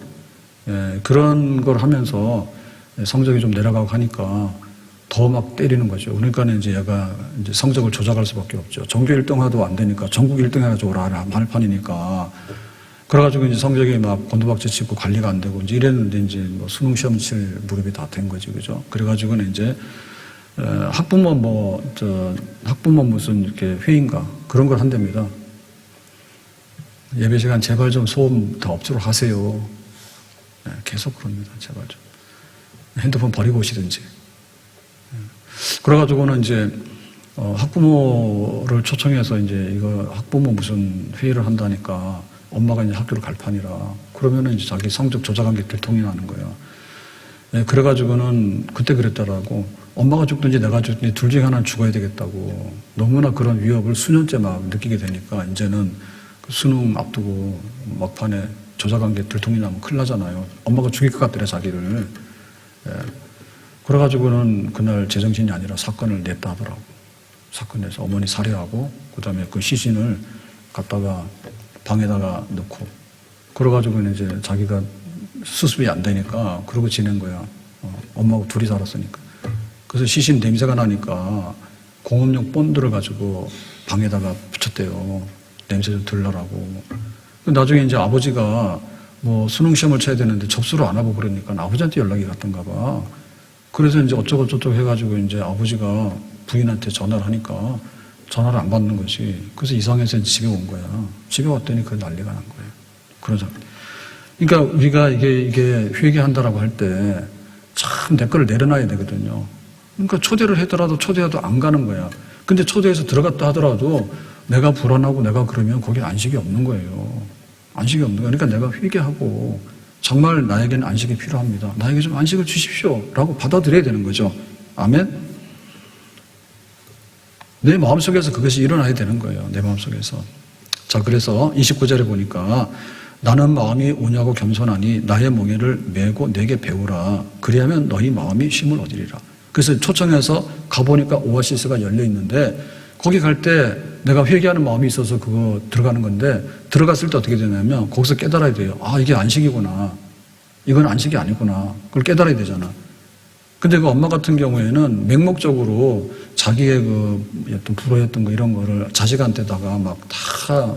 그런 걸 하면서 성적이 좀 내려가고 하니까 더 막 때리는 거죠. 그러니까 이제 얘가 이제 성적을 조작할 수밖에 없죠. 전교 1등 하도 안 되니까 전국 1등 해가지고 오라 할 판이니까. 그래가지고 이제 성적이 막 곤두박질 치고 관리가 안 되고 이제 이랬는데 이제 뭐 수능 시험 칠 무렵이 다 된 거지, 그죠? 그래가지고는 이제 학부모 무슨 이렇게 회의인가 그런 걸 한답니다. 예배 시간 제발 좀 소음 더 없도록 하세요. 계속 그럽니다. 제발 좀. 핸드폰 버리고 오시든지. 그래가지고는 이제 학부모를 초청해서 이제 이거 학부모 무슨 회의를 한다니까 엄마가 이제 학교를 갈 판이라 그러면은 이제 자기 성적 조작한 게 들통이 나는 거예요. 예, 그래가지고는 그때 그랬더라고. 엄마가 죽든지 내가 죽든지 둘 중에 하나는 죽어야 되겠다고. 너무나 그런 위협을 수년째 막 느끼게 되니까 이제는 그 수능 앞두고 막판에 저자관계 들통이 나면 큰일 나잖아요. 엄마가 죽일 것 같더래, 자기를. 예. 그래가지고는 그날 제정신이 아니라 사건을 냈다 하더라고. 사건 내서 어머니 살해하고, 그 다음에 그 시신을 갖다가 방에다가 넣고. 그래가지고는 이제 자기가 수습이 안 되니까 그러고 지낸 거야. 엄마하고 둘이 살았으니까. 그래서 시신 냄새가 나니까 공업용 본드를 가지고 방에다가 붙였대요. 냄새 좀 들러라고. 나중에 이제 아버지가 뭐 수능 시험을 쳐야 되는데 접수를 안 하고 그러니까 아버지한테 연락이 갔던가 봐. 그래서 이제 어쩌고저쩌고 해가지고 이제 아버지가 부인한테 전화를 하니까 전화를 안 받는 거지. 그래서 이상해서 집에 온 거야. 집에 왔더니 그 난리가 난 거예요. 그러자. 그러니까 우리가 이게 회개한다라고 할 때 참 댓글을 내려놔야 되거든요. 그러니까 초대를 하더라도 초대해도 안 가는 거야. 근데 초대해서 들어갔다 하더라도 내가 불안하고 내가 그러면 거기 안식이 없는 거예요. 안식이 없는 거예요. 그러니까 내가 회개하고 정말 나에게는 안식이 필요합니다. 나에게 좀 안식을 주십시오. 라고 받아들여야 되는 거죠. 아멘? 내 마음속에서 그것이 일어나야 되는 거예요. 내 마음속에서. 자, 그래서 29절에 보니까 나는 마음이 온유하고 겸손하니 나의 멍에를 메고 내게 배우라. 그리하면 너희 마음이 쉼을 얻으리라. 그래서 초청해서 가보니까 오아시스가 열려 있는데 거기 갈 때 내가 회개하는 마음이 있어서 그거 들어가는 건데 들어갔을 때 어떻게 되냐면 거기서 깨달아야 돼요. 아, 이게 안식이구나. 이건 안식이 아니구나. 그걸 깨달아야 되잖아. 근데 그 엄마 같은 경우에는 맹목적으로 자기의 그 어떤 불효했던 거 이런 거를 자식한테다가 막 다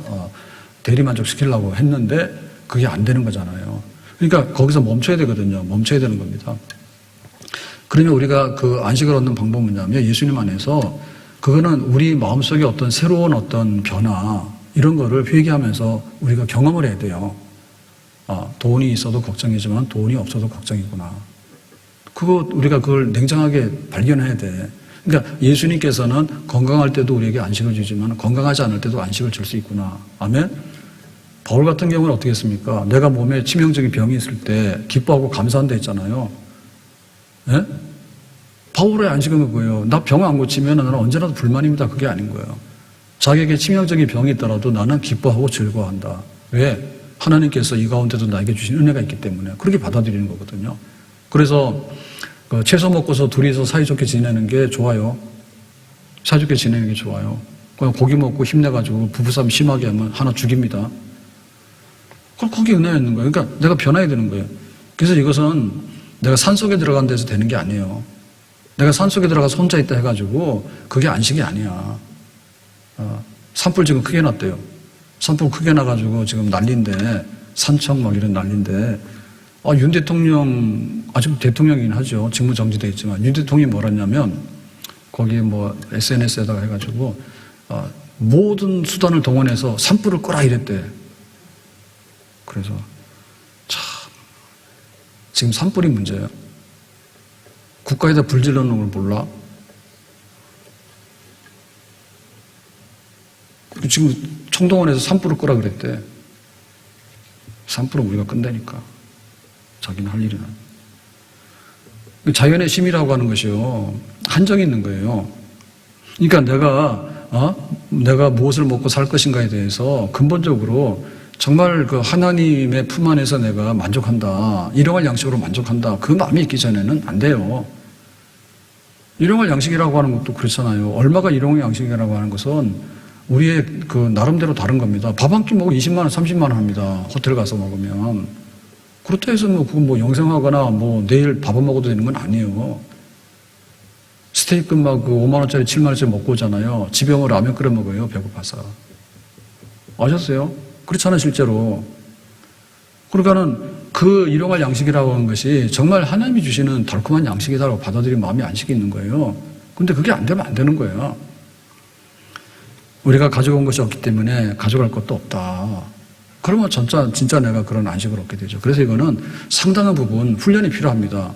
대리만족시키려고 했는데 그게 안 되는 거잖아요. 그러니까 거기서 멈춰야 되거든요. 멈춰야 되는 겁니다. 그러면 우리가 그 안식을 얻는 방법은 뭐냐면 예수님 안에서 그거는 우리 마음속에 어떤 새로운 어떤 변화 이런 거를 회개하면서 우리가 경험을 해야 돼요. 아, 돈이 있어도 걱정이지만 돈이 없어도 걱정이구나. 우리가 그걸 냉정하게 발견해야 돼. 그러니까 예수님께서는 건강할 때도 우리에게 안식을 주지만 건강하지 않을 때도 안식을 줄 수 있구나. 아멘? 바울 같은 경우는 어떻게 했습니까? 내가 몸에 치명적인 병이 있을 때 기뻐하고 감사한다 했잖아요. 예? 바울의 안식은 그거예요. 나 병 안 고치면 나는 언제라도 불만입니다. 그게 아닌 거예요. 자기에게 치명적인 병이 있더라도 나는 기뻐하고 즐거워한다. 왜? 하나님께서 이 가운데도 나에게 주신 은혜가 있기 때문에 그렇게 받아들이는 거거든요. 그래서 채소 먹고서 둘이서 사이좋게 지내는 게 좋아요. 사이좋게 지내는 게 좋아요. 그냥 고기 먹고 힘내가지고 부부싸움 심하게 하면 하나 죽입니다. 거기에 은혜가 있는 거예요. 그러니까 내가 변화해야 되는 거예요. 그래서 이것은 내가 산속에 들어간 데서 되는 게 아니에요. 내가 산속에 들어가서 혼자 있다 해가지고 그게 안식이 아니야. 산불 지금 크게 났대요. 산불 크게 나가지고 지금 난리인데 산청 막 이런 난리인데 윤 대통령 아직 대통령이긴 하죠. 직무 정지돼 있지만 윤 대통령이 뭐라 했냐면 거기 뭐 SNS에다가 해가지고 모든 수단을 동원해서 산불을 꺼라 이랬대. 그래서 참 지금 산불이 문제예요. 국가에다 불 질러놓은 걸 몰라? 지금 총동원해서 산불을 끄라 그랬대. 산불은 우리가 끈다니까. 자기는 할 일은. 자연의 심이라고 하는 것이요. 한정이 있는 거예요. 그러니까 내가 무엇을 먹고 살 것인가에 대해서 근본적으로 정말 그 하나님의 품 안에서 내가 만족한다. 일용할 양식으로 만족한다. 그 마음이 있기 전에는 안 돼요. 일용할 양식이라고 하는 것도 그렇잖아요. 얼마가 일용할 양식이라고 하는 것은 우리의 그 나름대로 다른 겁니다. 밥 한 끼 먹으면 20만 원, 30만 원 합니다. 호텔 가서 먹으면. 그렇다 해서 그건 영생하거나 내일 밥을 먹어도 되는 건 아니에요. 스테이크 막 5만 원짜리, 7만 원짜리 먹고 오잖아요. 집에 오면 라면 끓여 먹어요. 배고파서. 아셨어요? 그렇잖아요, 실제로. 그러니까는 그 일용할 양식이라고 하는 것이 정말 하나님이 주시는 달콤한 양식이다라고 받아들이는 마음이 안식이 있는 거예요. 근데 그게 안 되면 안 되는 거예요. 우리가 가져온 것이 없기 때문에 가져갈 것도 없다. 그러면 진짜 내가 그런 안식을 얻게 되죠. 그래서 이거는 상당한 부분 훈련이 필요합니다.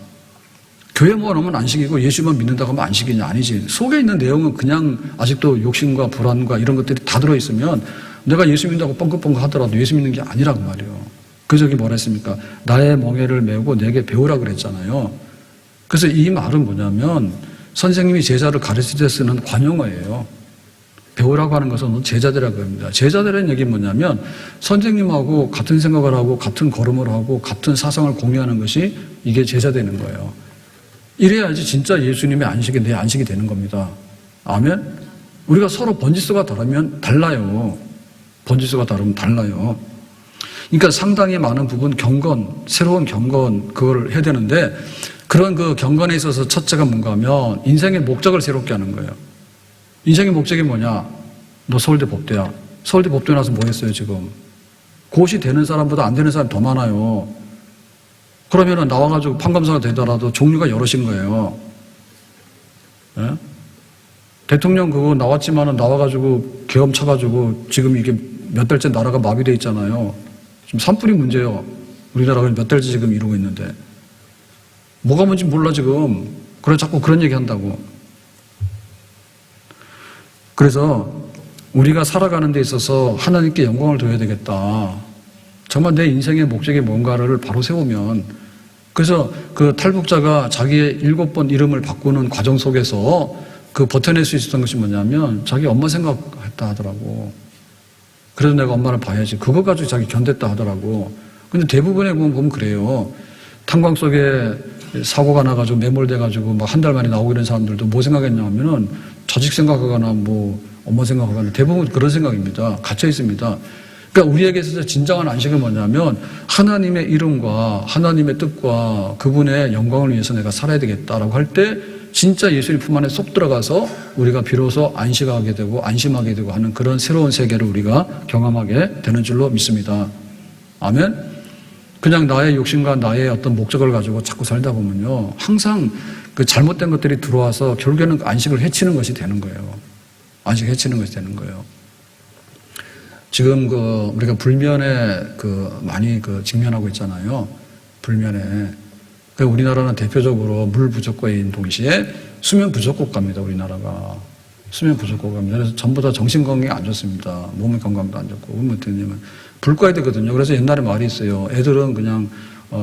교회만 오면 안식이고 예수만 믿는다고 하면 안식이냐? 아니지. 속에 있는 내용은 그냥 아직도 욕심과 불안과 이런 것들이 다 들어있으면 내가 예수 믿는다고 뻥긋뻥긋 하더라도 예수 믿는 게 아니라고 말이에요. 그 저기 뭐라 했습니까? 나의 멍에를 메고 내게 배우라 그랬잖아요. 그래서 이 말은 뭐냐면 선생님이 제자를 가르칠 때 쓰는 관용어예요. 배우라고 하는 것은 제자들이라고 합니다. 제자들의 얘기는 뭐냐면 선생님하고 같은 생각을 하고 같은 걸음을 하고 같은 사상을 공유하는 것이 이게 제자 되는 거예요. 이래야지 진짜 예수님의 안식이 내 안식이 되는 겁니다. 아멘? 우리가 서로 번지수가 다르면 달라요. 번지수가 다르면 달라요. 그러니까 상당히 많은 부분 경건, 새로운 경건 그걸 해야 되는데 그런 그 경건에 있어서 첫째가 뭔가 하면 인생의 목적을 새롭게 하는 거예요. 인생의 목적이 뭐냐? 너 서울대 법대야. 서울대 법대 나서 뭐 했어요 지금? 고시 되는 사람보다 안 되는 사람이 더 많아요. 그러면은 나와가지고 판검사가 되더라도 종류가 여럿인 거예요. 예? 대통령 그거 나왔지만은 나와가지고 계엄 쳐가지고 지금 이게 몇 달째 나라가 마비돼 있잖아요. 지금 산불이 문제예요. 우리나라가 몇 달째 지금 이러고 있는데. 뭐가 뭔지 몰라 지금. 그래 자꾸 그런 얘기 한다고. 그래서 우리가 살아가는 데 있어서 하나님께 영광을 둬야 되겠다. 정말 내 인생의 목적이 뭔가를 바로 세우면 그래서 그 탈북자가 자기의 7번 이름을 바꾸는 과정 속에서 그 버텨낼 수 있었던 것이 뭐냐면 자기 엄마 생각했다 하더라고. 그래도 내가 엄마를 봐야지. 그거 가지고 자기 견뎠다 하더라고. 근데 대부분의 보면 그래요. 탄광 속에 사고가 나가지고 매몰돼가지고 막 한 달 만에 나오고 이런 사람들도 뭐 생각했냐 하면은 자식 생각하거나 뭐 엄마 생각하거나 대부분 그런 생각입니다. 갇혀 있습니다. 그러니까 우리에게 있어서 진정한 안식은 뭐냐면 하나님의 이름과 하나님의 뜻과 그분의 영광을 위해서 내가 살아야 되겠다라고 할 때 진짜 예수님 품 안에 쏙 들어가서 우리가 비로소 안식하게 되고 안심하게 되고 하는 그런 새로운 세계를 우리가 경험하게 되는 줄로 믿습니다. 아멘? 그냥 나의 욕심과 나의 어떤 목적을 가지고 자꾸 살다 보면요. 항상 그 잘못된 것들이 들어와서 결국에는 안식을 해치는 것이 되는 거예요. 안식 해치는 것이 되는 거예요. 지금 그 우리가 불면에 그 많이 그 직면하고 있잖아요. 불면에. 그 우리나라는 대표적으로 물 부족과인 동시에 수면 부족국가입니다. 우리나라가. 수면 부족국가입니다. 그래서 전부 다 정신 건강이 안 좋습니다. 몸의 건강도 안 좋고. 왜냐면 불 꺼야 되거든요. 그래서 옛날에 말이 있어요. 애들은 그냥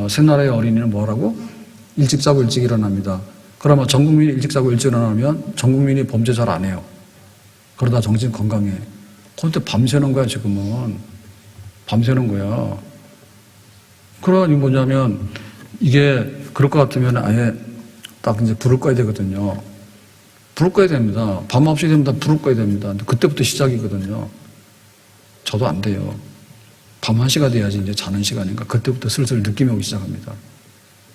새나라의 어린이는 뭐라고? 일찍 자고 일찍 일어납니다. 그러면 전 국민이 일찍 자고 일찍 일어나면 전 국민이 범죄 잘 안 해요. 그러다 정신 건강해. 그런데 밤새는 거야 지금은. 밤새는 거야. 그러니 뭐냐면 이게 그럴 것 같으면 아예 딱 이제 불을 꺼야 되거든요. 불을 꺼야 됩니다. 밤 9시 되면 다 불을 꺼야 됩니다. 근데 그때부터 시작이거든요. 저도 안 돼요. 밤 1시가 돼야지 이제 자는 시간인가. 그때부터 슬슬 느낌이 오기 시작합니다.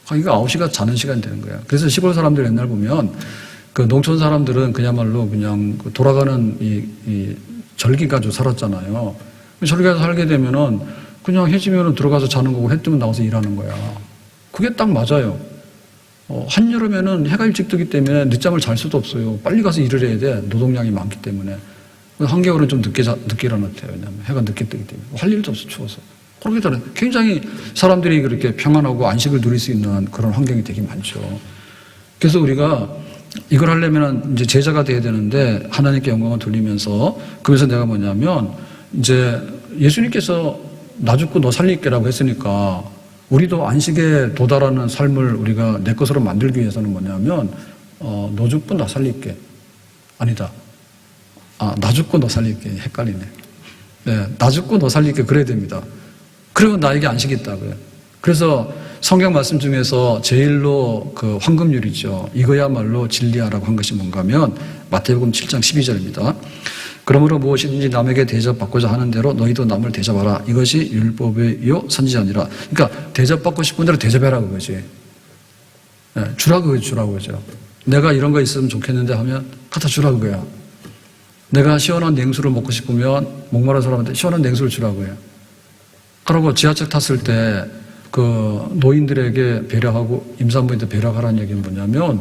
그러니까 9시가 자는 시간이 되는 거야. 그래서 시골 사람들 옛날 보면 그 농촌 사람들은 그야말로 그냥 돌아가는 이 절기 가지고 살았잖아요. 절기 가지고 살게 되면은 그냥 해지면은 들어가서 자는 거고 해 뜨면 나와서 일하는 거야. 그게 딱 맞아요. 한여름에는 해가 일찍 뜨기 때문에 늦잠을 잘 수도 없어요. 빨리 가서 일을 해야 돼. 노동량이 많기 때문에. 한겨울은 좀 늦게 일어났대요. 왜냐하면 해가 늦게 뜨기 때문에. 할 일도 없어, 추워서. 그렇게 되면 굉장히 사람들이 그렇게 평안하고 안식을 누릴 수 있는 그런 환경이 되게 많죠. 그래서 우리가 이걸 하려면 이제 제자가 돼야 되는데 하나님께 영광을 돌리면서 그래서 내가 뭐냐면 이제 예수님께서 나 죽고 너 살릴게라고 했으니까 우리도 안식에 도달하는 삶을 우리가 내 것으로 만들기 위해서는 뭐냐면 너 죽고 나 살릴게. 아니다. 나 죽고 너 살릴게. 헷갈리네. 네, 나 죽고 너 살릴게. 그래야 됩니다. 그러면 나에게 안식이 있다고요. 그래서 성경 말씀 중에서 제일로 그 황금률이죠. 이거야말로 진리하라고 한 것이 뭔가 하면 마태복음 7장 12절입니다. 그러므로 무엇이든지 남에게 대접받고자 하는 대로 너희도 남을 대접하라. 이것이 율법이요 선지자니라. 그러니까 대접받고 싶은 대로 대접해라 그거지. 네, 주라고 그러죠. 내가 이런 거 있으면 좋겠는데 하면 갖다 주라 그거야. 내가 시원한 냉수를 먹고 싶으면 목마른 사람한테 시원한 냉수를 주라고 해요. 그리고 지하철 탔을 때 그 노인들에게 배려하고 임산부한테 배려하라는 얘기는 뭐냐면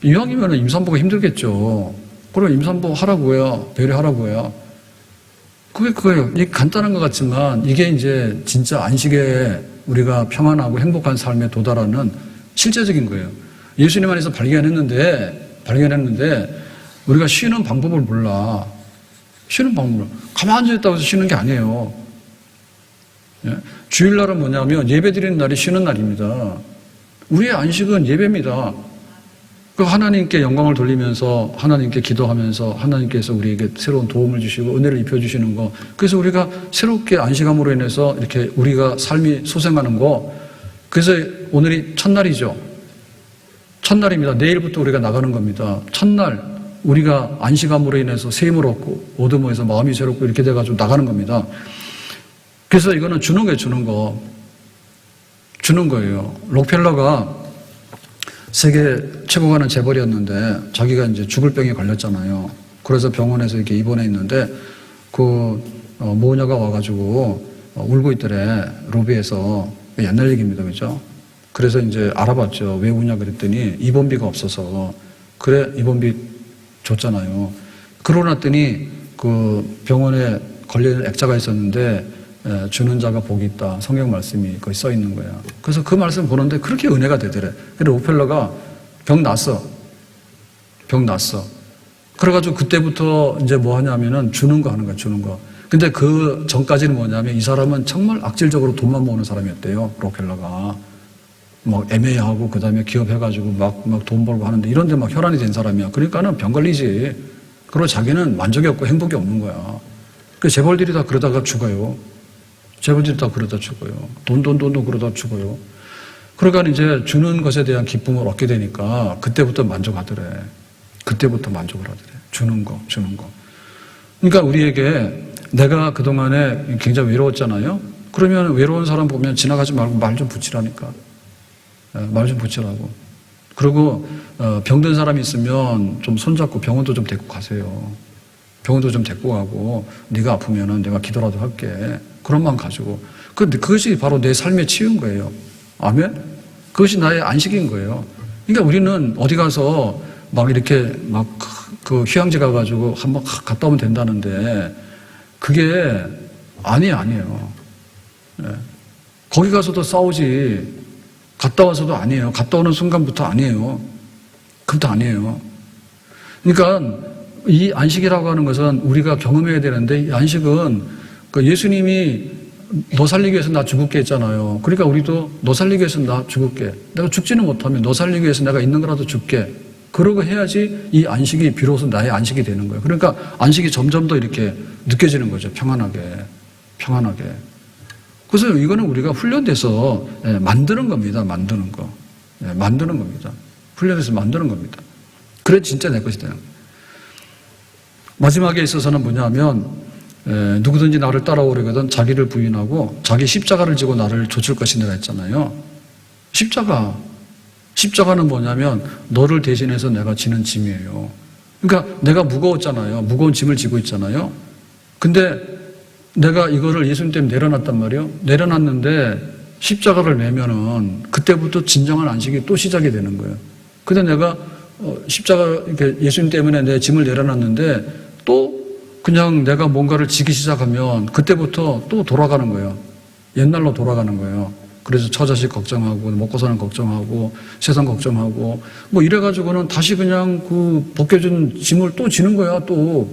이왕이면 임산부가 힘들겠죠. 그럼 임산부 하라고요. 배려하라고요. 그게 그거예요. 이게 간단한 것 같지만 이게 이제 진짜 안식에 우리가 평안하고 행복한 삶에 도달하는 실제적인 거예요. 예수님 안에서 발견했는데 우리가 쉬는 방법을 몰라. 쉬는 방법을. 가만히 앉아있다고 해서 쉬는 게 아니에요. 예? 주일날은 뭐냐면 예배 드리는 날이 쉬는 날입니다. 우리의 안식은 예배입니다. 그 하나님께 영광을 돌리면서 하나님께 기도하면서 하나님께서 우리에게 새로운 도움을 주시고 은혜를 입혀주시는 거, 그래서 우리가 새롭게 안식함으로 인해서 이렇게 우리가 삶이 소생하는 거, 그래서 오늘이 첫날이죠. 첫날입니다. 내일부터 우리가 나가는 겁니다. 첫날 우리가 안식함으로 인해서 새 힘을 얻고 오드모에서 마음이 새롭고 이렇게 돼가지고 나가는 겁니다. 그래서 이거는 주는 거예요. 주는 거예요. 록펠러가 세계 최고 가는 재벌이었는데 자기가 이제 죽을 병에 걸렸잖아요. 그래서 병원에서 이렇게 입원해 있는데 그 모녀가 와가지고 울고 있더래. 로비에서. 옛날 얘기입니다. 그죠? 그래서 이제 알아봤죠. 왜 우냐 그랬더니 입원비가 없어서. 그래, 입원비 줬잖아요. 그러고 났더니 그 병원에 걸린 액자가 있었는데 주는 자가 복이 있다. 성경 말씀이 거기 써 있는 거야. 그래서 그 말씀 보는데 그렇게 은혜가 되더래. 그래서 록펠러가 병 났어. 그래가지고 그때부터 이제 뭐 하냐면은 주는 거 하는 거야, 주는 거. 근데 그 전까지는 뭐냐면 이 사람은 정말 악질적으로 돈만 모으는 사람이었대요. 록펠러가. 막 애매하고 그 다음에 기업해가지고 막 돈 벌고 하는데 이런 데 막 혈안이 된 사람이야. 그러니까는 병 걸리지. 그리고 자기는 만족이 없고 행복이 없는 거야. 그 재벌들이 다 그러다가 죽어요. 돈 그러다 죽어요. 그러니까 이제 주는 것에 대한 기쁨을 얻게 되니까 그때부터 만족하더래. 주는 거. 그러니까 우리에게 내가 그동안에 굉장히 외로웠잖아요. 그러면 외로운 사람 보면 지나가지 말고 말 좀 붙이라니까. 말 좀 붙이라고. 그리고 병든 사람이 있으면 좀 손잡고 병원도 좀 데리고 가세요. 병원도 좀 데리고 가고 네가 아프면은 내가 기도라도 할게. 그런 마음 가지고. 그것이 바로 내 삶의 치유인 거예요. 아멘? 그것이 나의 안식인 거예요. 그러니까 우리는 어디 가서 막 이렇게 막 그 휴양지 가가지고 한번 갔다 오면 된다는데 그게 아니에요. 거기 가서도 싸우지. 갔다 와서도 아니에요. 갔다 오는 순간부터 아니에요. 그것도 아니에요. 그러니까 이 안식이라고 하는 것은 우리가 경험해야 되는데 이 안식은 그 예수님이 너 살리기 위해서 나 죽을게 했잖아요. 그러니까 우리도 너 살리기 위해서 나 죽을게. 내가 죽지는 못하면 너 살리기 위해서 내가 있는 거라도 줄게. 그러고 해야지 이 안식이 비로소 나의 안식이 되는 거예요. 그러니까 안식이 점점 더 이렇게 느껴지는 거죠. 평안하게. 그래서 이거는 우리가 훈련돼서 만드는 겁니다. 만드는 겁니다. 훈련돼서 만드는 겁니다. 그래 진짜 내 것이 되는 거예요. 마지막에 있어서는 뭐냐면 누구든지 나를 따라오려거든 자기를 부인하고 자기 십자가를 지고 나를 좇을 것이니라 했잖아요. 십자가는 뭐냐면 너를 대신해서 내가 지는 짐이에요. 그러니까 내가 무거웠잖아요. 무거운 짐을 지고 있잖아요. 근데 내가 이거를 예수님 때문에 내려놨단 말이에요. 내려놨는데 십자가를 내면은 그때부터 진정한 안식이 또 시작이 되는 거예요. 근데 내가 십자가 이렇게 예수님 때문에 내 짐을 내려놨는데 또 그냥 내가 뭔가를 지기 시작하면 그때부터 또 돌아가는 거예요. 옛날로 돌아가는 거예요. 그래서 처자식 걱정하고 먹고 사는 걱정하고 세상 걱정하고 뭐 이래가지고는 다시 그냥 그 벗겨진 짐을 또 지는 거야 또.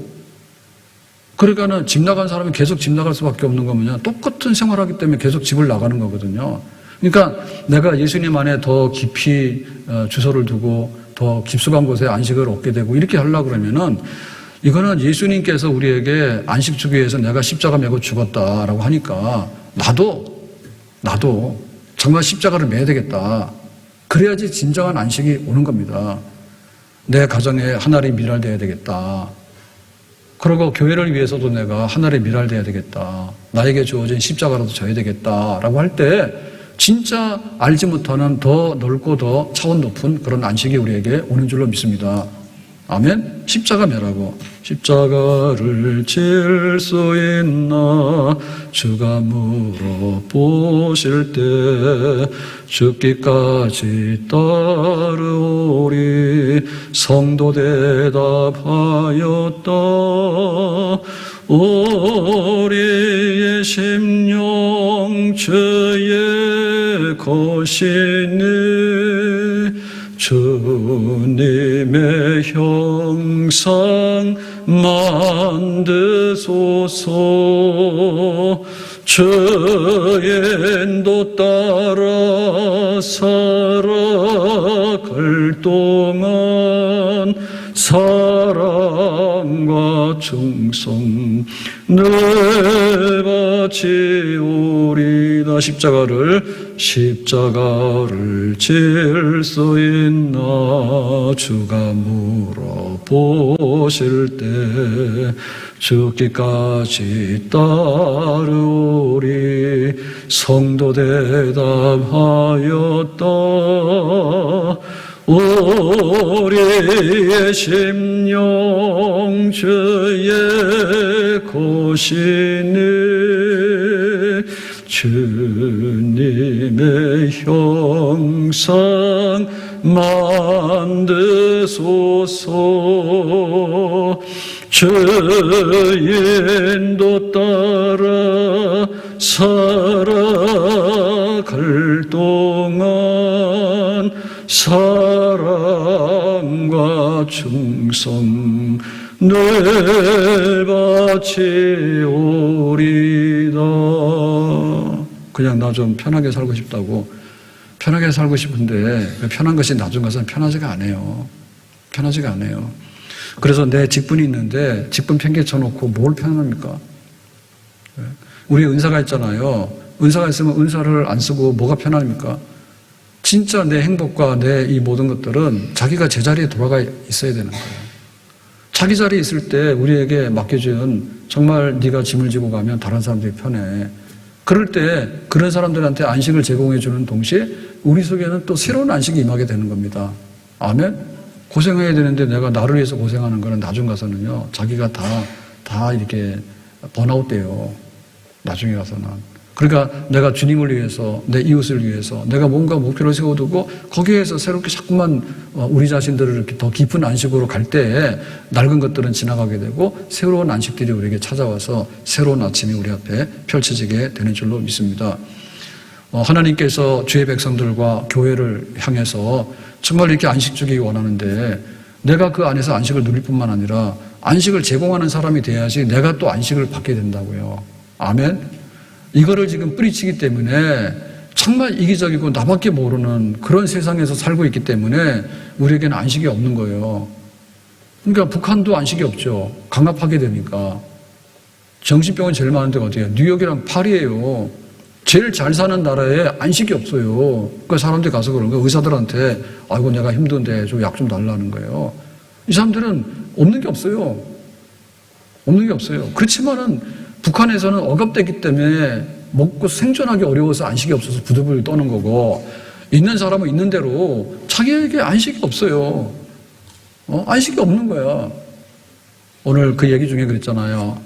그러니까는 집 나간 사람이 계속 집 나갈 수밖에 없는 거면요. 똑같은 생활하기 때문에 계속 집을 나가는 거거든요. 그러니까 내가 예수님 안에 더 깊이 주소를 두고 더 깊숙한 곳에 안식을 얻게 되고 이렇게 하려고 그러면은 이거는 예수님께서 우리에게 안식 주기 위해서 내가 십자가 메고 죽었다라고 하니까 나도 정말 십자가를 매야 되겠다. 그래야지 진정한 안식이 오는 겁니다. 내 가정에 하나님이 밀알돼야 되겠다. 그리고 교회를 위해서도 내가 하나님이 밀알돼야 되겠다. 나에게 주어진 십자가라도 져야 되겠다라고 할 때 진짜 알지 못하는 더 넓고 더 차원 높은 그런 안식이 우리에게 오는 줄로 믿습니다. 아멘? 십자가 매라고. 십자가를 질 수 있나 주가 물어보실 때 죽기까지 따르오리. 성도 대답하였다. 우리의 심령 주의 것이니 주님의 형상 만드소서. 저인도 따라 살아갈 동안 사랑과 충성 늘 바치오리다. 십자가를 질 수 있나 주가 물어보실 때 죽기까지 따르오리. 성도 대답하였다. 우리의 심령 주의 것이니 주님의 형상 만드소서. 주인도 따라 살아갈 동안 사랑과 충성 늘 바치오리다. 그냥 나 좀 편하게 살고 싶다고. 편하게 살고 싶은데 편한 것이 나중 가서는 편하지가 않아요. 편하지가 않아요. 그래서 내 직분이 있는데 직분 팽개쳐놓고 뭘 편합니까? 우리 은사가 있잖아요. 은사가 있으면 은사를 안 쓰고 뭐가 편합니까? 진짜 내 행복과 내 이 모든 것들은 자기가 제자리에 돌아가 있어야 되는 거예요. 자기 자리에 있을 때 우리에게 맡겨준 정말 네가 짐을 지고 가면 다른 사람들이 편해. 그럴 때 그런 사람들한테 안식을 제공해 주는 동시에 우리 속에는 또 새로운 안식이 임하게 되는 겁니다. 아멘? 고생해야 되는데 내가 나를 위해서 고생하는 거는 나중 가서는요, 자기가 다 이렇게 번아웃 돼요. 나중에 가서는. 그러니까 내가 주님을 위해서, 내 이웃을 위해서 내가 뭔가 목표를 세워두고 거기에서 새롭게 자꾸만 우리 자신들을 이렇게 더 깊은 안식으로 갈 때 낡은 것들은 지나가게 되고 새로운 안식들이 우리에게 찾아와서 새로운 아침이 우리 앞에 펼쳐지게 되는 줄로 믿습니다. 하나님께서 주의 백성들과 교회를 향해서 정말 이렇게 안식 주기 원하는데 내가 그 안에서 안식을 누릴 뿐만 아니라 안식을 제공하는 사람이 돼야지 내가 또 안식을 받게 된다고요. 아멘? 이거를 지금 뿌리치기 때문에 정말 이기적이고 나밖에 모르는 그런 세상에서 살고 있기 때문에 우리에게는 안식이 없는 거예요. 그러니까 북한도 안식이 없죠. 강압하게 되니까. 정신병은 제일 많은 데가 어디예요? 뉴욕이랑 파리예요. 제일 잘 사는 나라에 안식이 없어요. 그러니까 사람들이 가서 그런 거예요. 의사들한테 아이고 내가 힘든데 좀 약 좀 달라는 거예요. 이 사람들은 없는 게 없어요. 없는 게 없어요. 그렇지만은 북한에서는 억압되기 때문에 먹고 생존하기 어려워서 안식이 없어서 부들부들 떠는 거고 있는 사람은 있는 대로 자기에게 안식이 없어요. 안식이 없는 거야. 오늘 그 얘기 중에 그랬잖아요.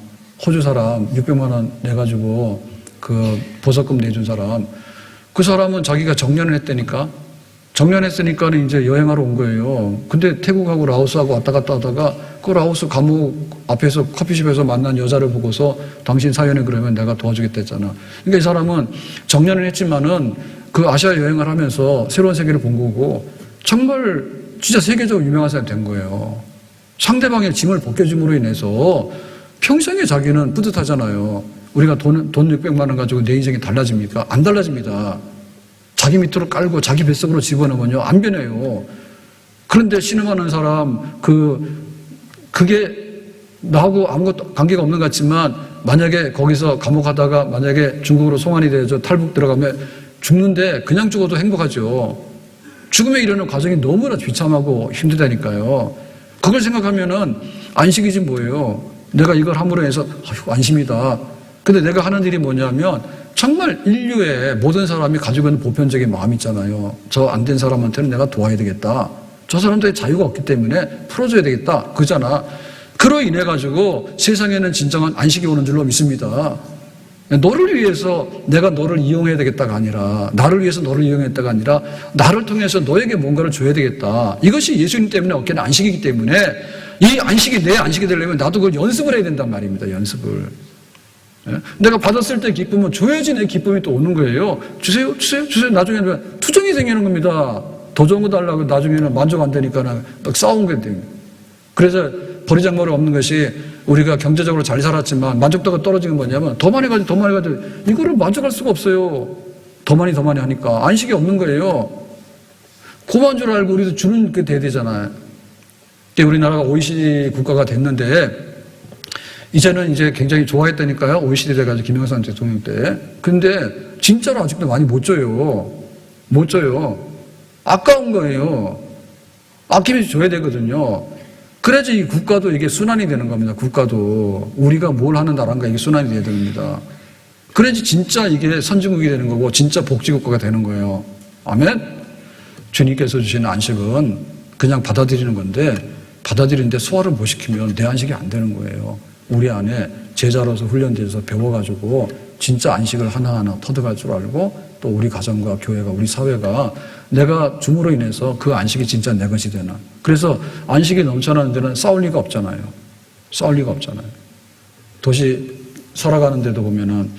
호주 사람 600만 원 내가지고 그 보석금 내준 사람. 그 사람은 자기가 정년을 했다니까. 정년했으니까는 이제 여행하러 온 거예요. 근데 태국하고 라오스하고 왔다 갔다 하다가 그 라오스 감옥 앞에서 커피숍에서 만난 여자를 보고서 당신 사연에 그러면 내가 도와주겠다 했잖아. 그러니까 이 사람은 정년을 했지만은 그 아시아 여행을 하면서 새로운 세계를 본 거고 정말 진짜 세계적으로 유명한 사람이 된 거예요. 상대방의 짐을 벗겨줌으로 인해서 평생에 자기는 뿌듯하잖아요. 우리가 돈 600만 원 가지고 내 인생이 달라집니까? 안 달라집니다. 자기 밑으로 깔고 자기 뱃속으로 집어넣으면요 안 변해요. 그런데 신음하는 사람 그게 나하고 아무것도 관계가 없는 것 같지만 만약에 거기서 감옥 가다가 만약에 중국으로 송환이 돼서 탈북 들어가면 죽는데 그냥 죽어도 행복하죠. 죽음에 이르는 과정이 너무나 비참하고 힘들다니까요. 그걸 생각하면은 안식이지 뭐예요. 내가 이걸 함으로 해서 아이고 안심이다. 근데 내가 하는 일이 뭐냐면 정말 인류의 모든 사람이 가지고 있는 보편적인 마음이 있잖아요. 저 안 된 사람한테는 내가 도와야 되겠다. 저 사람들의 자유가 없기 때문에 풀어줘야 되겠다. 그잖아. 그로 인해 가지고 세상에는 진정한 안식이 오는 줄로 믿습니다. 너를 위해서 내가 너를 이용해야 되겠다가 아니라 나를 위해서 너를 이용했다가 아니라 나를 통해서 너에게 뭔가를 줘야 되겠다. 이것이 예수님 때문에 얻게 된 안식이기 때문에 이 안식이 내 안식이 되려면 나도 그걸 연습을 해야 된단 말입니다. 연습을. 내가 받았을 때 기쁨은 줘야지 내 기쁨이 또 오는 거예요. 주세요. 나중에는 투정이 생기는 겁니다. 더 좋은 거 달라고 나중에는 만족 안 되니까 막 싸우는 거예요. 그래서 버리장머리 없는 것이 우리가 경제적으로 잘 살았지만 만족도가 떨어지는 건 뭐냐면 더 많이 가지고 이거를 만족할 수가 없어요. 더 많이 하니까 안식이 없는 거예요. 고만 줄 알고 우리도 주는 게 돼야 되잖아요. 우리나라가 OECD 국가가 됐는데 이제는 이제 굉장히 좋아했다니까요. OECD 돼가지고 김영삼 대통령 때. 근데 진짜로 아직도 많이 못 줘요. 아까운 거예요. 아끼면서 줘야 되거든요. 그래야지 이 국가도 이게 순환이 되는 겁니다. 국가도. 우리가 뭘 하는 나라인가 이게 순환이 돼야 됩니다. 그래야지 진짜 이게 선진국이 되는 거고 진짜 복지국가가 되는 거예요. 아멘? 주님께서 주시는 안식은 그냥 받아들이는 건데 받아들이는데 소화를 못 시키면 내 안식이 안 되는 거예요. 우리 안에 제자로서 훈련돼서 배워가지고 진짜 안식을 하나하나 터득할 줄 알고 또 우리 가정과 교회가 우리 사회가 내가 줌으로 인해서 그 안식이 진짜 내 것이 되는. 그래서 안식이 넘쳐나는 데는 싸울 리가 없잖아요. 도시 살아가는 데도 보면은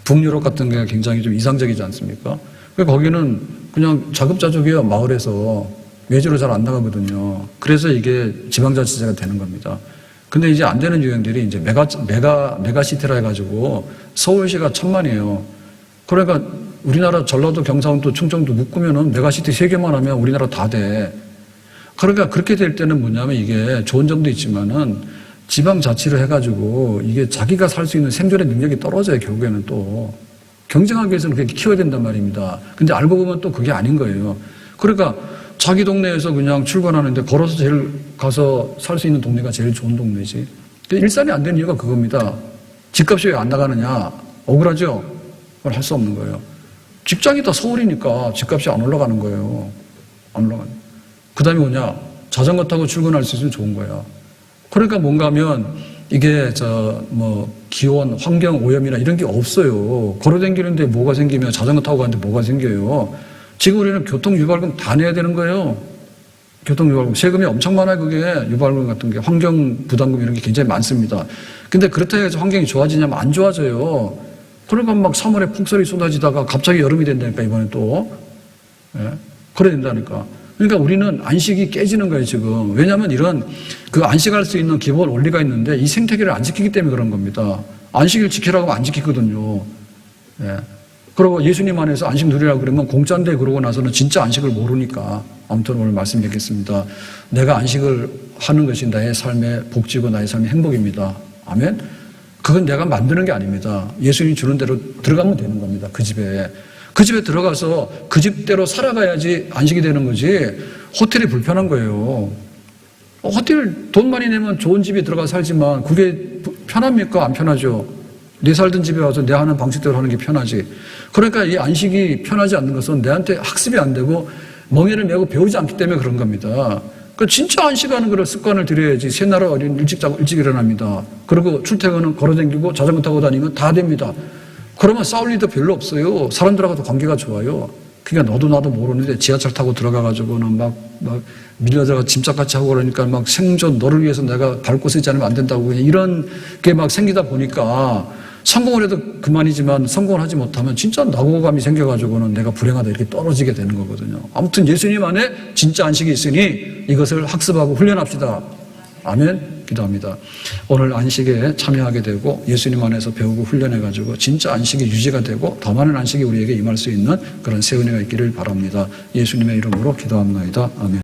북유럽 같은 게 굉장히 좀 이상적이지 않습니까? 거기는 그냥 자급자족이에요. 마을에서 외지로 잘 안 나가거든요. 그래서 이게 지방자치제가 되는 겁니다. 근데 이제 안 되는 유형들이 이제 메가시티라 해가지고 서울시가 1000만이에요. 그러니까 우리나라 전라도, 경상도, 충청도 묶으면은 메가시티 3개만 하면 우리나라 다 돼. 그러니까 그렇게 될 때는 뭐냐면 이게 좋은 점도 있지만은 지방자치를 해가지고 이게 자기가 살 수 있는 생존의 능력이 떨어져요. 결국에는 또. 경쟁하기 위해서는 그렇게 키워야 된단 말입니다. 근데 알고 보면 또 그게 아닌 거예요. 그러니까 자기 동네에서 그냥 출근하는데 걸어서 제일 가서 살 수 있는 동네가 제일 좋은 동네지. 일산이 안 되는 이유가 그겁니다. 집값이 왜 안 나가느냐? 억울하죠? 그걸 할 수 없는 거예요. 직장이 다 서울이니까 집값이 안 올라가는 거예요. 그 다음에 뭐냐? 자전거 타고 출근할 수 있으면 좋은 거야. 그러니까 뭔가 하면 이게 기온, 환경 오염이나 이런 게 없어요. 걸어다니는데 뭐가 생기면 자전거 타고 가는데 뭐가 생겨요. 지금 우리는 교통유발금 다 내야 되는 거예요. 교통유발금. 세금이 엄청 많아요, 그게. 유발금 같은 게. 환경부담금 이런 게 굉장히 많습니다. 근데 그렇다고 해서 환경이 좋아지냐면 안 좋아져요. 그러니까 막 3월에 폭설이 쏟아지다가 갑자기 여름이 된다니까, 이번에 또. 예? 그래 된다니까. 그러니까 우리는 안식이 깨지는 거예요, 지금. 왜냐하면 이런 그 안식할 수 있는 기본 원리가 있는데 이 생태계를 안 지키기 때문에 그런 겁니다. 안식을 지키라고 하면 안 지키거든요. 예. 그리고 예수님 안에서 안식 누리라고 그러면 공짜인데 그러고 나서는 진짜 안식을 모르니까. 아무튼 오늘 말씀드리겠습니다. 내가 안식을 하는 것이 나의 삶의 복지고 나의 삶의 행복입니다. 아멘? 그건 내가 만드는 게 아닙니다. 예수님이 주는 대로 들어가면 되는 겁니다. 그 집에. 그 집에 들어가서 그 집대로 살아가야지 안식이 되는 거지. 호텔이 불편한 거예요. 호텔 돈 많이 내면 좋은 집에 들어가 살지만 그게 편합니까? 안 편하죠. 내 살던 집에 와서 내 하는 방식대로 하는 게 편하지. 그러니까 이 안식이 편하지 않는 것은 내한테 학습이 안 되고 멍에를 메고 배우지 않기 때문에 그런 겁니다. 그 진짜 안식하는 그런 습관을 들여야지. 새나라 어린 일찍 자고 일찍 일어납니다. 그리고 출퇴근은 걸어다니고 자전거 타고 다니면 다 됩니다. 그러면 싸울 일도 별로 없어요. 사람들하고도 관계가 좋아요. 그러니까 너도 나도 모르는데 지하철 타고 들어가가지고는 막 밀려들어가 짐짝같이 하고 그러니까 막 생존 너를 위해서 내가 밟고 쓰지 않으면 안 된다고 이런 게 막 생기다 보니까 성공을 해도 그만이지만 성공을 하지 못하면 진짜 낙오감이 생겨가지고는 내가 불행하다 이렇게 떨어지게 되는 거거든요. 아무튼 예수님 안에 진짜 안식이 있으니 이것을 학습하고 훈련합시다. 아멘. 기도합니다. 오늘 안식에 참여하게 되고 예수님 안에서 배우고 훈련해가지고 진짜 안식이 유지가 되고 더 많은 안식이 우리에게 임할 수 있는 그런 새 은혜가 있기를 바랍니다. 예수님의 이름으로 기도합니다. 아멘.